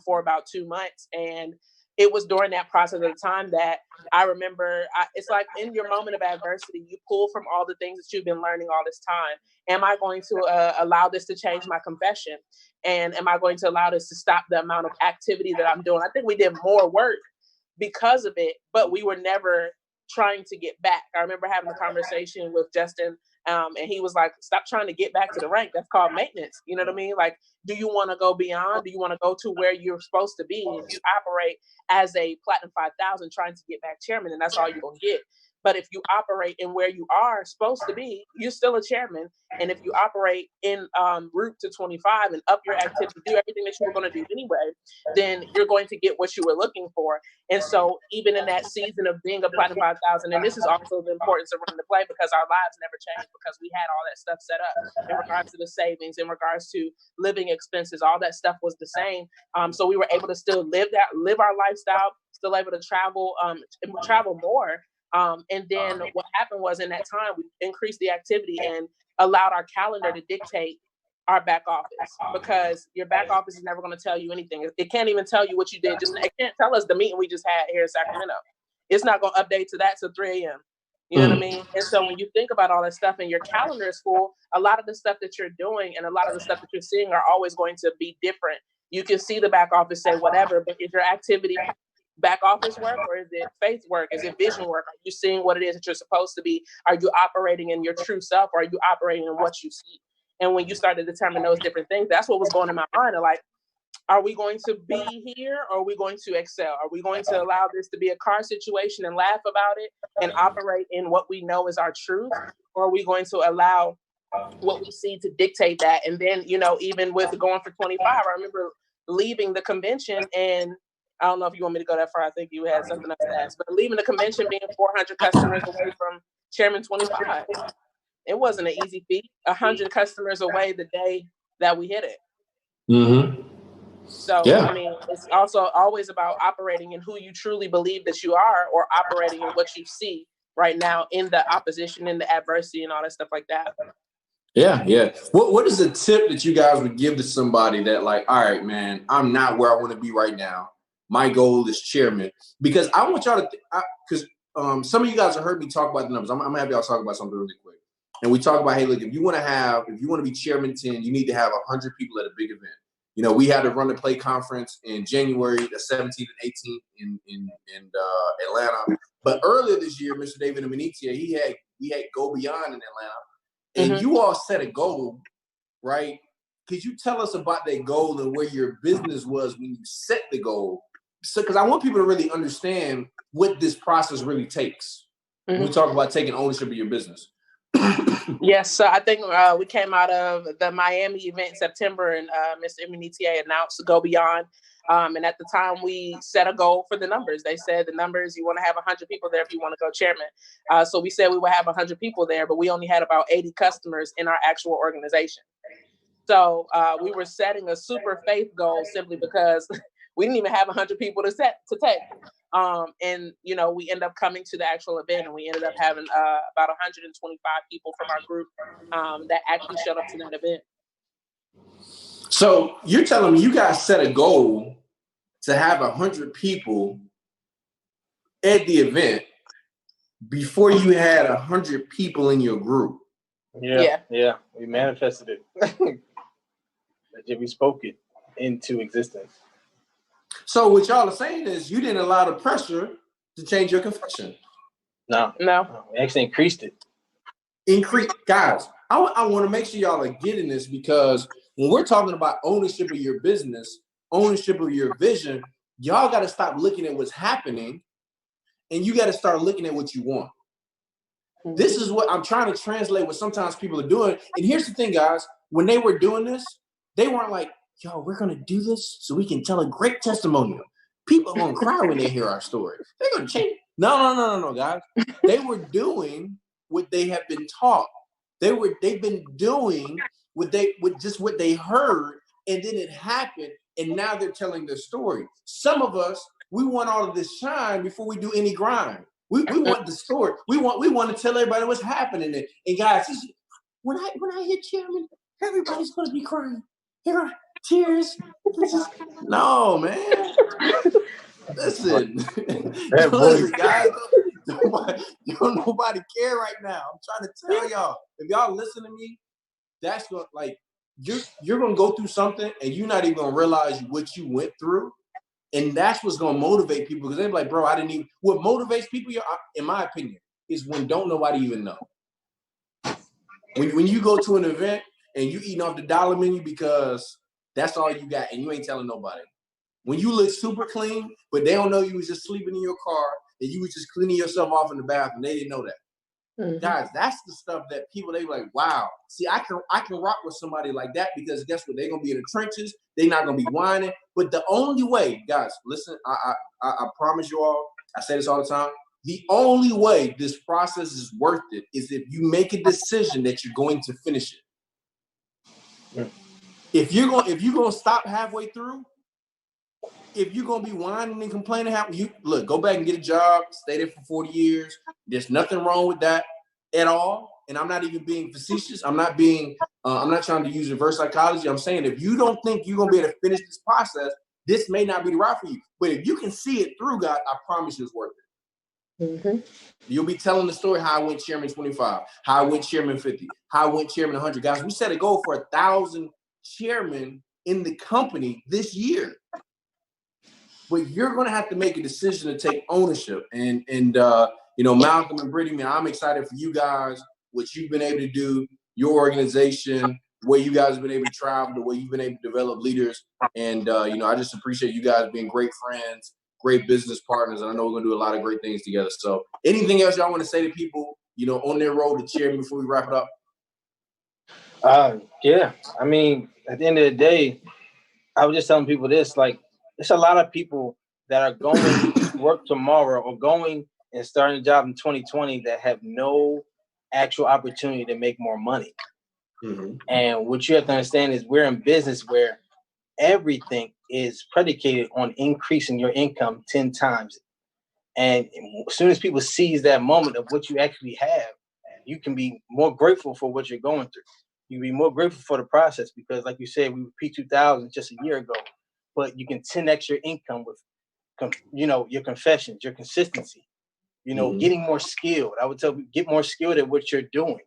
for about 2 months. And it was during that process of the time that I remember, it's like in your moment of adversity, you pull from all the things that you've been learning all this time. Am I going to allow this to change my confession? And am I going to allow this to stop the amount of activity that I'm doing? I think we did more work because of it, but we were never trying to get back. I remember having a conversation with Justin, and he was like, stop trying to get back to the rank. That's called maintenance. You know what I mean? Like, do you want to go beyond? Do you want to go to where you're supposed to be? If you operate as a platinum 5,000 trying to get back chairman, and that's all you're going to get. But if you operate in where you are supposed to be, you're still a chairman. And if you operate in route to 25 and up your activity, do everything that you were going to do anyway, then you're going to get what you were looking for. And so even in that season of being a platinum 5,000, and this is also the importance of running the play, because our lives never changed because we had all that stuff set up in regards to the savings, in regards to living expenses, all that stuff was the same. So we were able to still live our lifestyle, still able to travel and travel more. And then what happened was in that time, we increased the activity and allowed our calendar to dictate our back office, because your back office is never going to tell you anything. It can't even tell you what you did. It can't tell us the meeting we just had here in Sacramento. It's not going to update to that till 3 a.m. You know what I mean? And so when you think about all that stuff and your calendar is full, a lot of the stuff that you're doing and a lot of the stuff that you're seeing are always going to be different. You can see the back office say whatever, but is your activity back office work, or is it faith work? Is it vision work? Are you seeing what it is that you're supposed to be? Are you operating in your true self, or are you operating in what you see? And when you start to determine those different things, that's what was going in my mind. Like, are we going to be here, or are we going to excel? Are we going to allow this to be a car situation and laugh about it and operate in what we know is our truth? Or are we going to allow what we see to dictate that? And then, even with going for 25, I remember leaving the convention, and I don't know if you want me to go that far. I think you had something else to ask. But leaving the convention being 400 customers away from Chairman 25, it wasn't an easy feat. 100 customers away the day that we hit it. Mm-hmm. So, yeah. I mean, it's also always about operating in who you truly believe that you are, or operating in what you see right now in the opposition, in the adversity, and all that stuff like that. Yeah, yeah. What is a tip that you guys would give to somebody that, like, all right, man, I'm not where I want to be right now. My goal is chairman. Because I want y'all to, because some of you guys have heard me talk about the numbers. I'm gonna have y'all talk about something really quick. And we talk about, hey, look, if you want to be chairman 10, you need to have 100 people at a big event. We had to run the play conference in January the 17th and 18th in Atlanta. But earlier this year, Mr. David Amenitia, we had Go Beyond in Atlanta. And you all set a goal, right? Could you tell us about that goal and where your business was when you set the goal? So, because I want people to really understand what this process really takes. When we talk about taking ownership of your business. Yes, so I think we came out of the Miami event in September, and Mr. MNETA announced Go Beyond. And at the time, we set a goal for the numbers. They said the numbers, you want to have 100 people there if you want to go chairman. So we said we would have 100 people there, but we only had about 80 customers in our actual organization. So we were setting a super faith goal simply because we didn't even have 100 people to take. And, you know, we ended up coming to the actual event, and we ended up having about 125 people from our group that actually showed up to that event. So you're telling me you guys set a goal to have 100 people at the event before you had 100 people in your group? Yeah. We manifested it. We spoke it into existence. So what y'all are saying is you didn't allow the pressure to change your confession. No. We actually increased it. Guys, I want to make sure y'all are getting this, because when we're talking about ownership of your business, ownership of your vision, y'all got to stop looking at what's happening, and you got to start looking at what you want. This is what I'm trying to translate what sometimes people are doing. And here's the thing, guys. When they were doing this, they weren't like, yo, we're going to do this so we can tell a great testimonial. People are going to cry when they hear our story. They're going to change. No, guys. They were doing what they have been taught. They've been doing what they heard, and then it happened, and now they're telling their story. Some of us, we want all of this shine before we do any grind. We want the story. We want to tell everybody what's happening. And guys, when I hit chairman, everybody's going to be crying. Tears. No, man. Listen, guys. Don't nobody care right now. I'm trying to tell y'all. If y'all listen to me, that's going you're gonna go through something, and you're not even gonna realize what you went through, and that's what's gonna motivate people, because they're like, bro, I didn't even. What motivates people, in my opinion, is when don't nobody even know. When you go to an event and you eating off the dollar menu because that's all you got, and you ain't telling nobody. When you look super clean, but they don't know you was just sleeping in your car and you was just cleaning yourself off in the bathroom, they didn't know that. Mm-hmm. Guys, that's the stuff that people, they like, wow. See, I can rock with somebody like that, because guess what? They're gonna be in the trenches. They're not gonna be whining. But the only way, guys, listen, I promise you all, I say this all the time. The only way this process is worth it is if you make a decision that you're going to finish it. Mm. If you're gonna stop halfway through, if you're gonna be whining and complaining, go back and get a job, stay there for 40 years. There's nothing wrong with that at all. And I'm not even being facetious. I'm not trying to use reverse psychology. I'm saying, if you don't think you're gonna be able to finish this process, this may not be the route for you. But if you can see it through, God, I promise you it's worth it. Mm-hmm. You'll be telling the story how I went chairman 25, how I went chairman 50, how I went chairman 100. Guys, we set a goal for 1,000 chairmen in the company this year. But you're going to have to make a decision to take ownership. And Malcolm and Brittany, man, I'm excited for you guys, what you've been able to do, your organization, where you guys have been able to travel, the way you've been able to develop leaders. And, I just appreciate you guys being great friends, great business partners. And I know we're going to do a lot of great things together. So anything else y'all want to say to people, on their road to chairman before we wrap it up? Yeah. I mean, at the end of the day, I was just telling people this, like, there's a lot of people that are going to work tomorrow or going and starting a job in 2020 that have no actual opportunity to make more money. Mm-hmm. And what you have to understand is we're in business where everything is predicated on increasing your income 10 times. And as soon as people seize that moment of what you actually have, you can be more grateful for what you're going through. You can be more grateful for the process, because like you said, we were P2000 just a year ago. But you can 10x your income with, your confessions, your consistency, mm-hmm. getting more skilled. I would tell people, get more skilled at what you're doing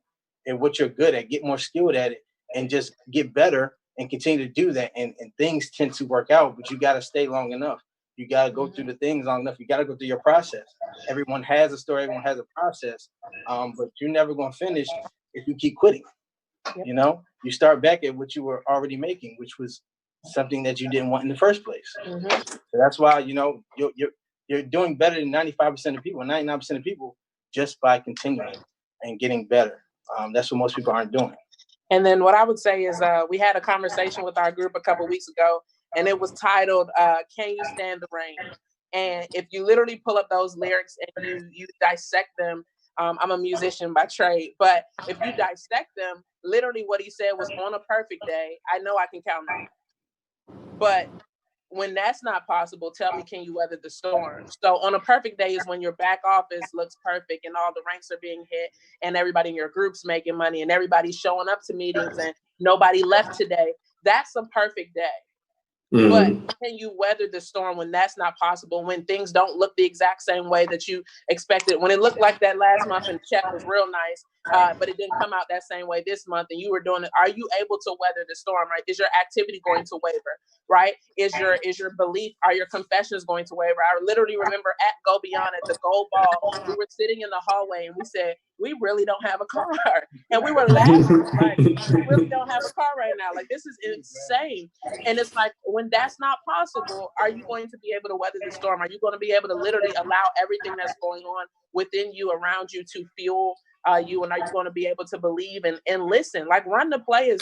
and what you're good at. Get more skilled at it and just get better and continue to do that. And things tend to work out, but you got to stay long enough. You got to go through the things long enough. You got to go through your process. Everyone has a story. Everyone has a process. But you're never going to finish if you keep quitting. Yep. You start back at what you were already making, which was something that you didn't want in the first place. Mm-hmm. So that's why, you're doing better than 95% of people, 99% of people, just by continuing and getting better. That's what most people aren't doing. And then what I would say is we had a conversation with our group a couple weeks ago, and it was titled, Can You Stand the Rain? And if you literally pull up those lyrics and you dissect them, I'm a musician by trade, but if you dissect them, literally what he said was, on a perfect day, I know I can count on you. But when that's not possible, tell me, can you weather the storm? So on a perfect day is when your back office looks perfect and all the ranks are being hit and everybody in your group's making money and everybody's showing up to meetings and nobody left today. That's a perfect day. But can you weather the storm when that's not possible, when things don't look the exact same way that you expected, when it looked like that last month and the check was real nice, but it didn't come out that same way this month and you were doing it? Are you able to weather the storm, right? Is your activity going to waver, right? Is your belief, are your confessions going to waver? I literally remember at Go Beyond at the Gold Ball, we were sitting in the hallway and we said, we really don't have a car. And we were laughing, like, we really don't have a car right now. Like, this is insane. And it's like, when that's not possible, are you going to be able to weather the storm? Are you going to be able to literally allow everything that's going on within you, around you, to fuel you? And are you going to be able to believe and listen? Like, run the play is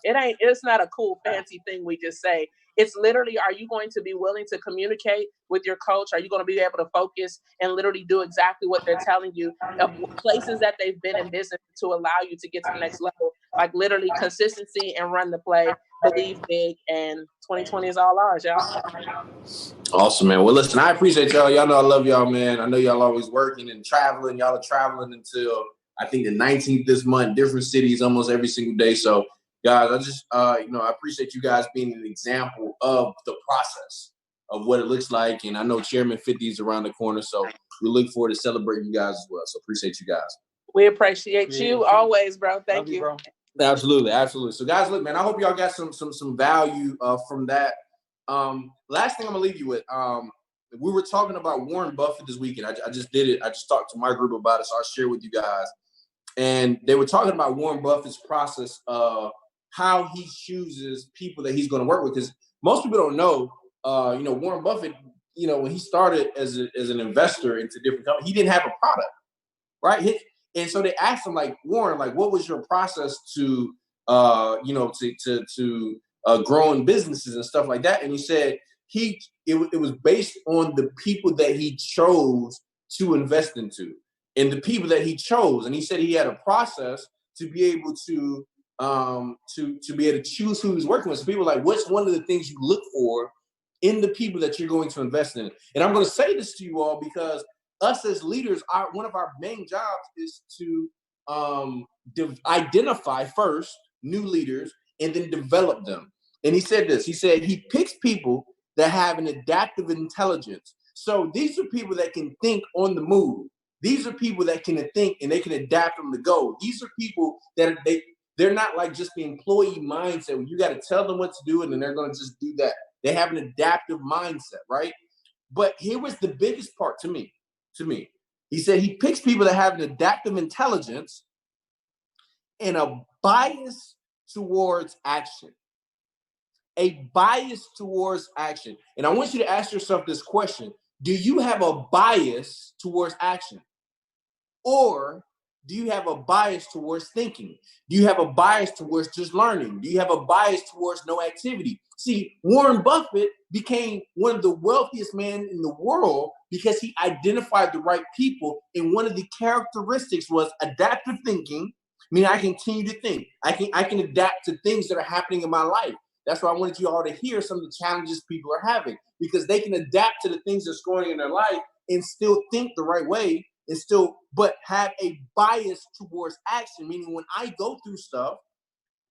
it's not a cool, fancy thing we just say. It's literally, are you going to be willing to communicate with your coach? Are you going to be able to focus and literally do exactly what they're telling you, of places that they've been in business, to allow you to get to the next level? Like, literally consistency and run the play, believe big, and 2020 is all ours, y'all. Awesome, man. Well, listen, I appreciate y'all. Y'all know I love y'all, man. I know y'all always working and traveling. Y'all are traveling until, I think, the 19th this month, different cities almost every single day. So, guys, I just, I appreciate you guys being an example of the process of what it looks like. And I know Chairman 50 is around the corner, so we look forward to celebrating you guys as well. So appreciate you guys. We appreciate you always, bro. Thank you. Bro. Absolutely. So, guys, look, man, I hope y'all got some value from that. Last thing I'm gonna leave you with. We were talking about Warren Buffett this weekend. I just did it. I just talked to my group about it, so I'll share with you guys. And they were talking about Warren Buffett's process of how he chooses people that he's going to work with. Because most people don't know, Warren Buffett, when he started as an investor into different companies, he didn't have a product, right? And so they asked him, like, Warren, like, what was your process to growing businesses and stuff like that? And he said it was based on the people that he chose to invest into, and the people that he chose. And he said he had a process to be able to be able to choose who he's working with. So people are like, what's one of the things you look for in the people that you're going to invest in? And I'm going to say this to you all because us as leaders, one of our main jobs is to identify first new leaders and then develop them. And he said this. He said he picks people that have an adaptive intelligence. So these are people that can think on the move. These are people that can think and they can adapt on the go. These are people that they're not like just the employee mindset where you got to tell them what to do and then they're going to just do that. They have an adaptive mindset, right? But here was the biggest part to me. He said he picks people that have an adaptive intelligence and a bias towards action. A bias towards action. And I want you to ask yourself this question. Do you have a bias towards action? Or do you have a bias towards thinking? Do you have a bias towards just learning? Do you have a bias towards no activity? See, Warren Buffett became one of the wealthiest men in the world because he identified the right people. And one of the characteristics was adaptive thinking, meaning I continue to think. I can adapt to things that are happening in my life. That's why I wanted you all to hear some of the challenges people are having, because they can adapt to the things that's going on in their life and still think the right way but have a bias towards action, meaning when I go through stuff,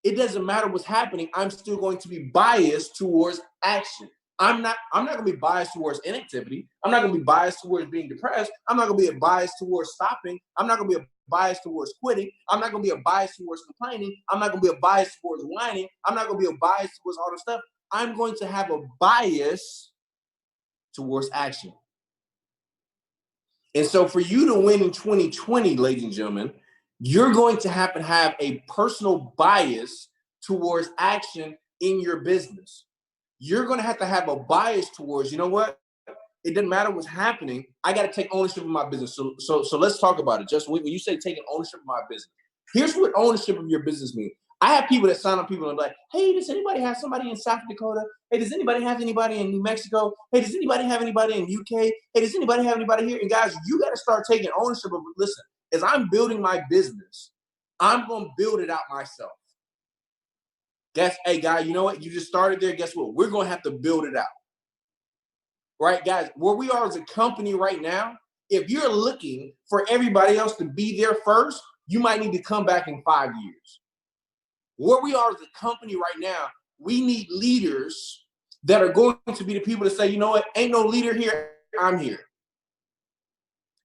it doesn't matter what's happening. I'm still going to be biased towards action. I'm not going to be biased towards inactivity. I'm not going to be biased towards being depressed. I'm not going to be a bias towards stopping. I'm not going to be a bias towards quitting. I'm not going to be a bias towards complaining. I'm not going to be a bias towards whining. I'm not going to be a bias towards all the stuff. I'm going to have a bias towards action. And so for you to win in 2020, ladies and gentlemen, you're going to have a personal bias towards action in your business. You're going to have a bias towards, you know what? It doesn't matter what's happening. I got to take ownership of my business. So let's talk about it. Just when you say taking ownership of my business, Here's what ownership of your business means. I have people that sign up people and be like, hey, does anybody have somebody in South Dakota? Hey, does anybody have anybody in New Mexico? Hey, does anybody have anybody in UK? Hey, does anybody have anybody here? And guys, you got to start taking ownership of it. Listen, as I'm building my business, I'm going to build it out myself. Guess, hey, guy, you know what? You just started there. Guess what? We're going to have to build it out. Right, guys? Where we are as a company right now, if you're looking for everybody else to be there first, you might need to come back in 5 years. Where we are as a company right now, we need leaders that are going to be the people to say, you know what, ain't no leader here, I'm here.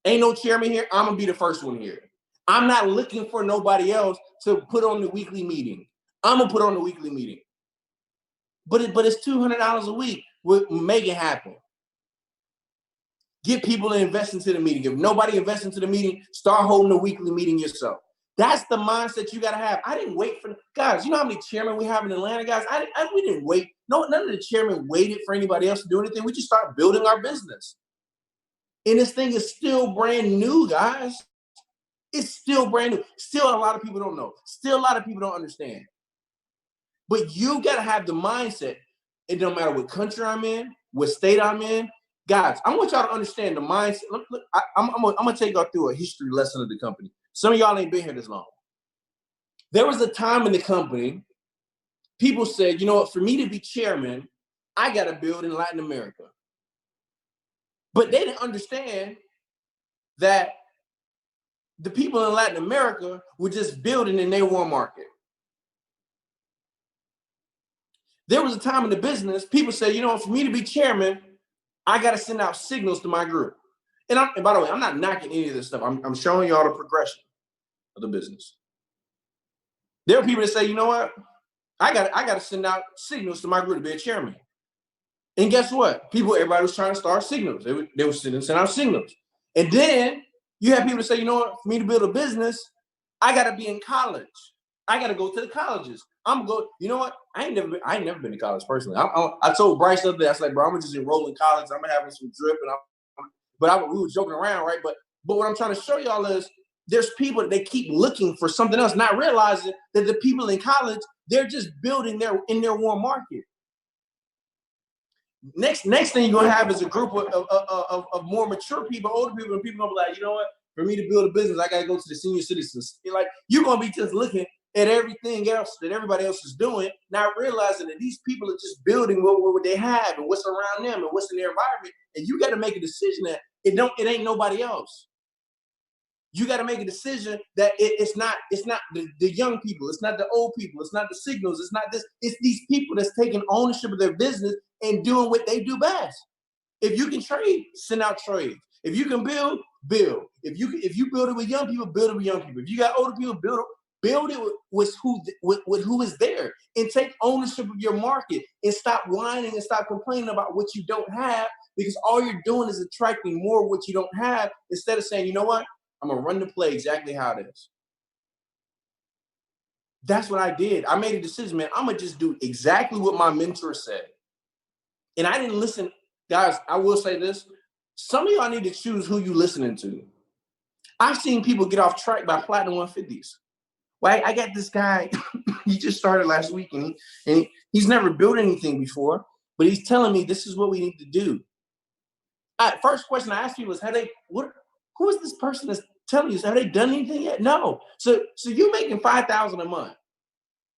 Ain't no chairman here, I'm going to be the first one here. I'm not looking for nobody else to put on the weekly meeting. I'm going to put on the weekly meeting. But it's $200 a week. We'll make it happen. Get people to invest into the meeting. If nobody invests into the meeting, start holding a weekly meeting yourself. That's the mindset you got to have. I didn't wait for, guys, you know how many chairmen we have in Atlanta, guys? We didn't wait. No, none of the chairmen waited for anybody else to do anything. We just started building our business. And this thing is still brand new, guys. It's still brand new. Still a lot of people don't know. Still a lot of people don't understand. But you got to have the mindset. It don't matter what country I'm in, what state I'm in. Guys, I want y'all to understand the mindset. Look, I'm going to take y'all through a history lesson of the company. Some of y'all ain't been here this long. There was a time in the company, people said, you know what, for me to be chairman, I got to build in Latin America. But they didn't understand that the people in Latin America were just building in their warm market. There was a time in the business, people said, you know, for me to be chairman, I got to send out signals to my group. And by the way, I'm not knocking any of this stuff. I'm showing y'all the progression of the business. There are people that say, you know what? I got to send out signals to my group to be a chairman. And guess what? Everybody was trying to start signals. They were sending out signals. And then you have people that say, you know what? For me to build a business, I got to be in college. I got to go to the colleges. You know what? I ain't never been to college personally. I told Bryce the other day, I was like, bro, I'm gonna just enroll in college. I'm gonna have some drip, we were joking around, right? But what I'm trying to show y'all is there's people that they keep looking for something else, not realizing that the people in college, they're just building in their warm market. Next thing you're gonna have is a group of more mature people, older people, and people gonna be like, you know what? For me to build a business, I gotta go to the senior citizens. Like, you're gonna be just looking at everything else that everybody else is doing, not realizing that these people are just building what they have and what's around them and what's in their environment. And you got to make a decision that it ain't nobody else. You got to make a decision that it's not the young people, it's not the old people, it's not the signals, it's not this. It's these people that's taking ownership of their business and doing what they do best. If you can trade, send out trades. If you can build. If you build it with young people, build it with young people. If you got older people, build it with who is there, and take ownership of your market, and stop whining and stop complaining about what you don't have, because all you're doing is attracting more of what you don't have, instead of saying, you know what, I'm gonna run the play exactly how it is. That's what I did. I made a decision, man. I'm gonna just do exactly what my mentor said. And I didn't listen. Guys, I will say this. Some of y'all need to choose who you listening to. I've seen people get off track by platinum 150s. Well, I got this guy, he just started last week, and he's never built anything before, but he's telling me this is what we need to do. First question I asked people is, who is this person that's telling you? Have they done anything yet? No. So you making $5,000 a month.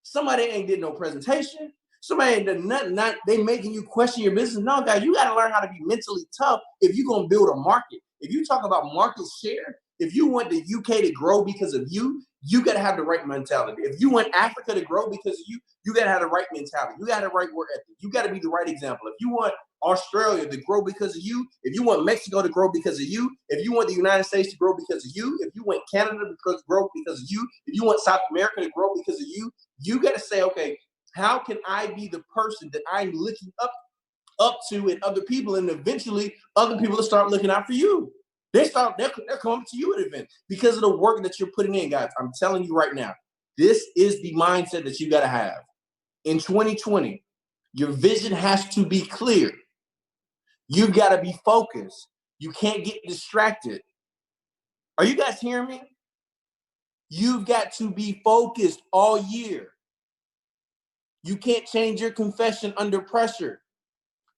Somebody ain't did no presentation. Somebody ain't done nothing. They making you question your business. No, guys, you got to learn how to be mentally tough if you're going to build a market. If you talk about market share, if you want the UK to grow because of you got to have the right mentality. If you want Africa to grow because of you got to have the right mentality. You got to have the right work ethic. You got to be the right example. If you want Australia to grow because of you, if you want Mexico to grow because of you, if you want the United States to grow because of you, if you want Canada to grow because of you, if you want South America to grow because of you got to say, okay, how can I be the person that I'm looking up to in other people, and eventually other people will start looking out for you. They're coming to you at events because of the work that you're putting in, guys. I'm telling you right now, this is the mindset that you got to have. In 2020, your vision has to be clear. You got to be focused. You can't get distracted. Are you guys hearing me? You've got to be focused all year. You can't change your confession under pressure.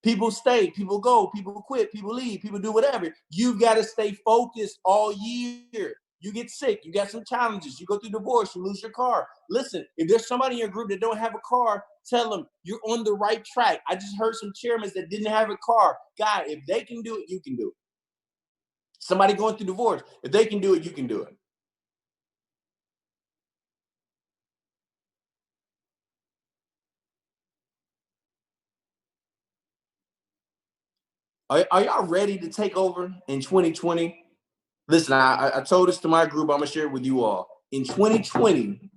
People stay, people go, people quit, people leave, people do whatever. You've got to stay focused all year. You get sick, you got some challenges, you go through divorce, you lose your car. Listen, if there's somebody in your group that don't have a car, tell them you're on the right track. I just heard some chairmen that didn't have a car. God, if they can do it, you can do it. Somebody going through divorce, if they can do it, you can do it. Are y'all ready to take over in 2020? Listen, I told this to my group. I'm going to share it with you all. In 2020,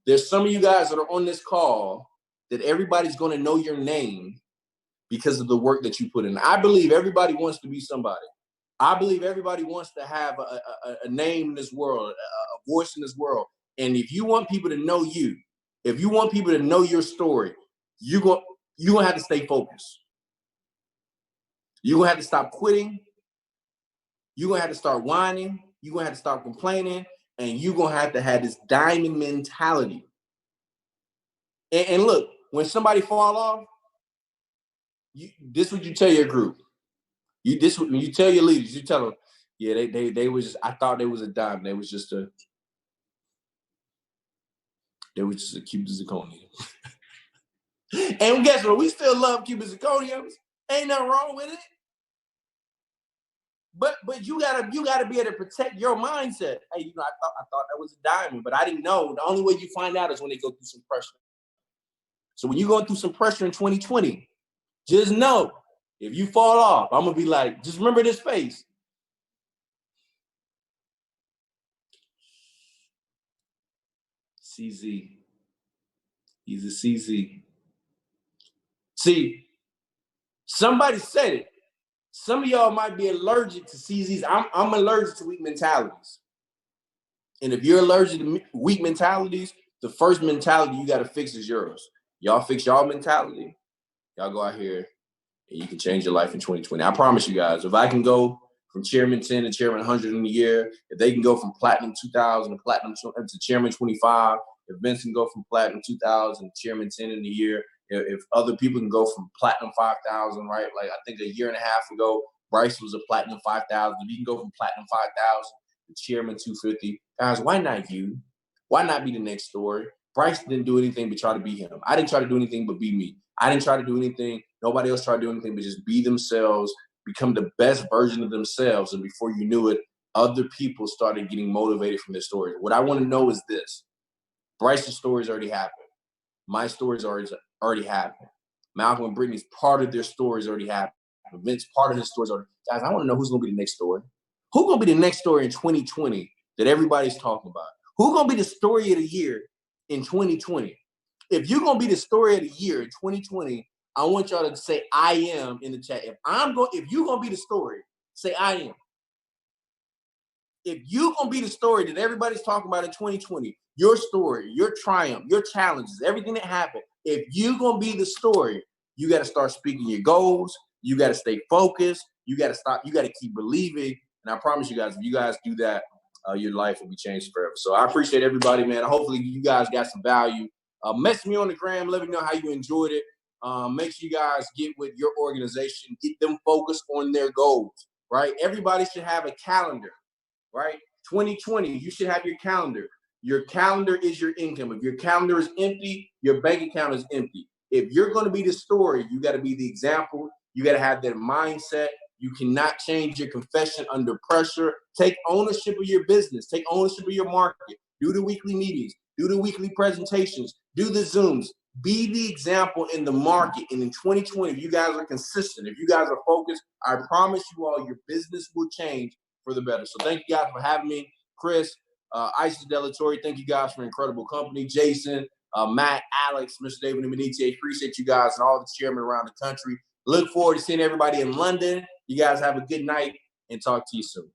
there's some of you guys that are on this call that everybody's going to know your name because of the work that you put in. I believe everybody wants to be somebody. I believe everybody wants to have a name in this world, a voice in this world. And if you want people to know you, if you want people to know your story, you're going to have to stay focused. You're going to have to stop quitting. You're going to have to start whining. You're going to have to start complaining. And you're going to have this diamond mentality. And look, when somebody fall off, this is what you tell your group. When you tell your leaders, you tell them, yeah, they was just, I thought they was a dime. They was just a Cuban zirconia. And guess what? We still love Cuban zirconiums. Ain't nothing wrong with it. But you gotta be able to protect your mindset. Hey, I thought that was a diamond, but I didn't know. The only way you find out is when they go through some pressure. So when you're going through some pressure in 2020, just know if you fall off, I'm gonna be like, just remember this face. CZ. He's a CZ. See, somebody said it. Some of y'all might be allergic to CZs. I'm allergic to weak mentalities. And if you're allergic to weak mentalities, the first mentality you got to fix is yours. Y'all fix y'all mentality. Y'all go out here and you can change your life in 2020. I promise you guys, if I can go from chairman 10 to chairman 100 in a year, if they can go from platinum 2000 to platinum to chairman 25, if Vince can go from platinum 2000 to chairman 10 in a year, if other people can go from platinum 5,000, right? Like I think a year and a half ago, Bryce was a platinum 5,000. If you can go from platinum 5,000 to chairman 250, guys, why not you? Why not be the next story? Bryce didn't do anything but try to be him. I didn't try to do anything but be me. I didn't try to do anything. Nobody else tried to do anything but just be themselves, become the best version of themselves. And before you knew it, other people started getting motivated from their stories. What I want to know is this. Bryce's stories already happened. My stories already happened. Malcolm and Brittany's part of their stories already happened. Vince, part of his stories already. Guys, I want to know who's going to be the next story. Who's going to be the next story in 2020 that everybody's talking about? Who's going to be the story of the year in 2020? If you're going to be the story of the year in 2020, I want y'all to say I am in the chat. If you're going to be the story, say I am. If you're going to be the story that everybody's talking about in 2020, your story, your triumph, your challenges, everything that happened, if you're going to be the story, you got to start speaking your goals. You got to stay focused. You got to keep believing. And I promise you guys, if you guys do that, your life will be changed forever. So I appreciate everybody, man. Hopefully you guys got some value. Message me on the gram. Let me know how you enjoyed it. Make sure you guys get with your organization. Get them focused on their goals, right? Everybody should have a calendar, right? 2020, you should have your calendar. Your calendar is your income. If your calendar is empty, your bank account is empty. If you're going to be the story, you got to be the example. You got to have that mindset. You cannot change your confession under pressure. Take ownership of your business. Take ownership of your market. Do the weekly meetings. Do the weekly presentations. Do the Zooms. Be the example in the market. And in 2020, if you guys are consistent, if you guys are focused, I promise you all your business will change for the better. So thank you guys for having me. Chris, Isis Delatorre, thank you guys for incredible company. Jason, Matt, Alex, Mr. David and Benite, appreciate you guys and all the chairmen around the country. Look forward to seeing everybody in London. You guys have a good night and talk to you soon.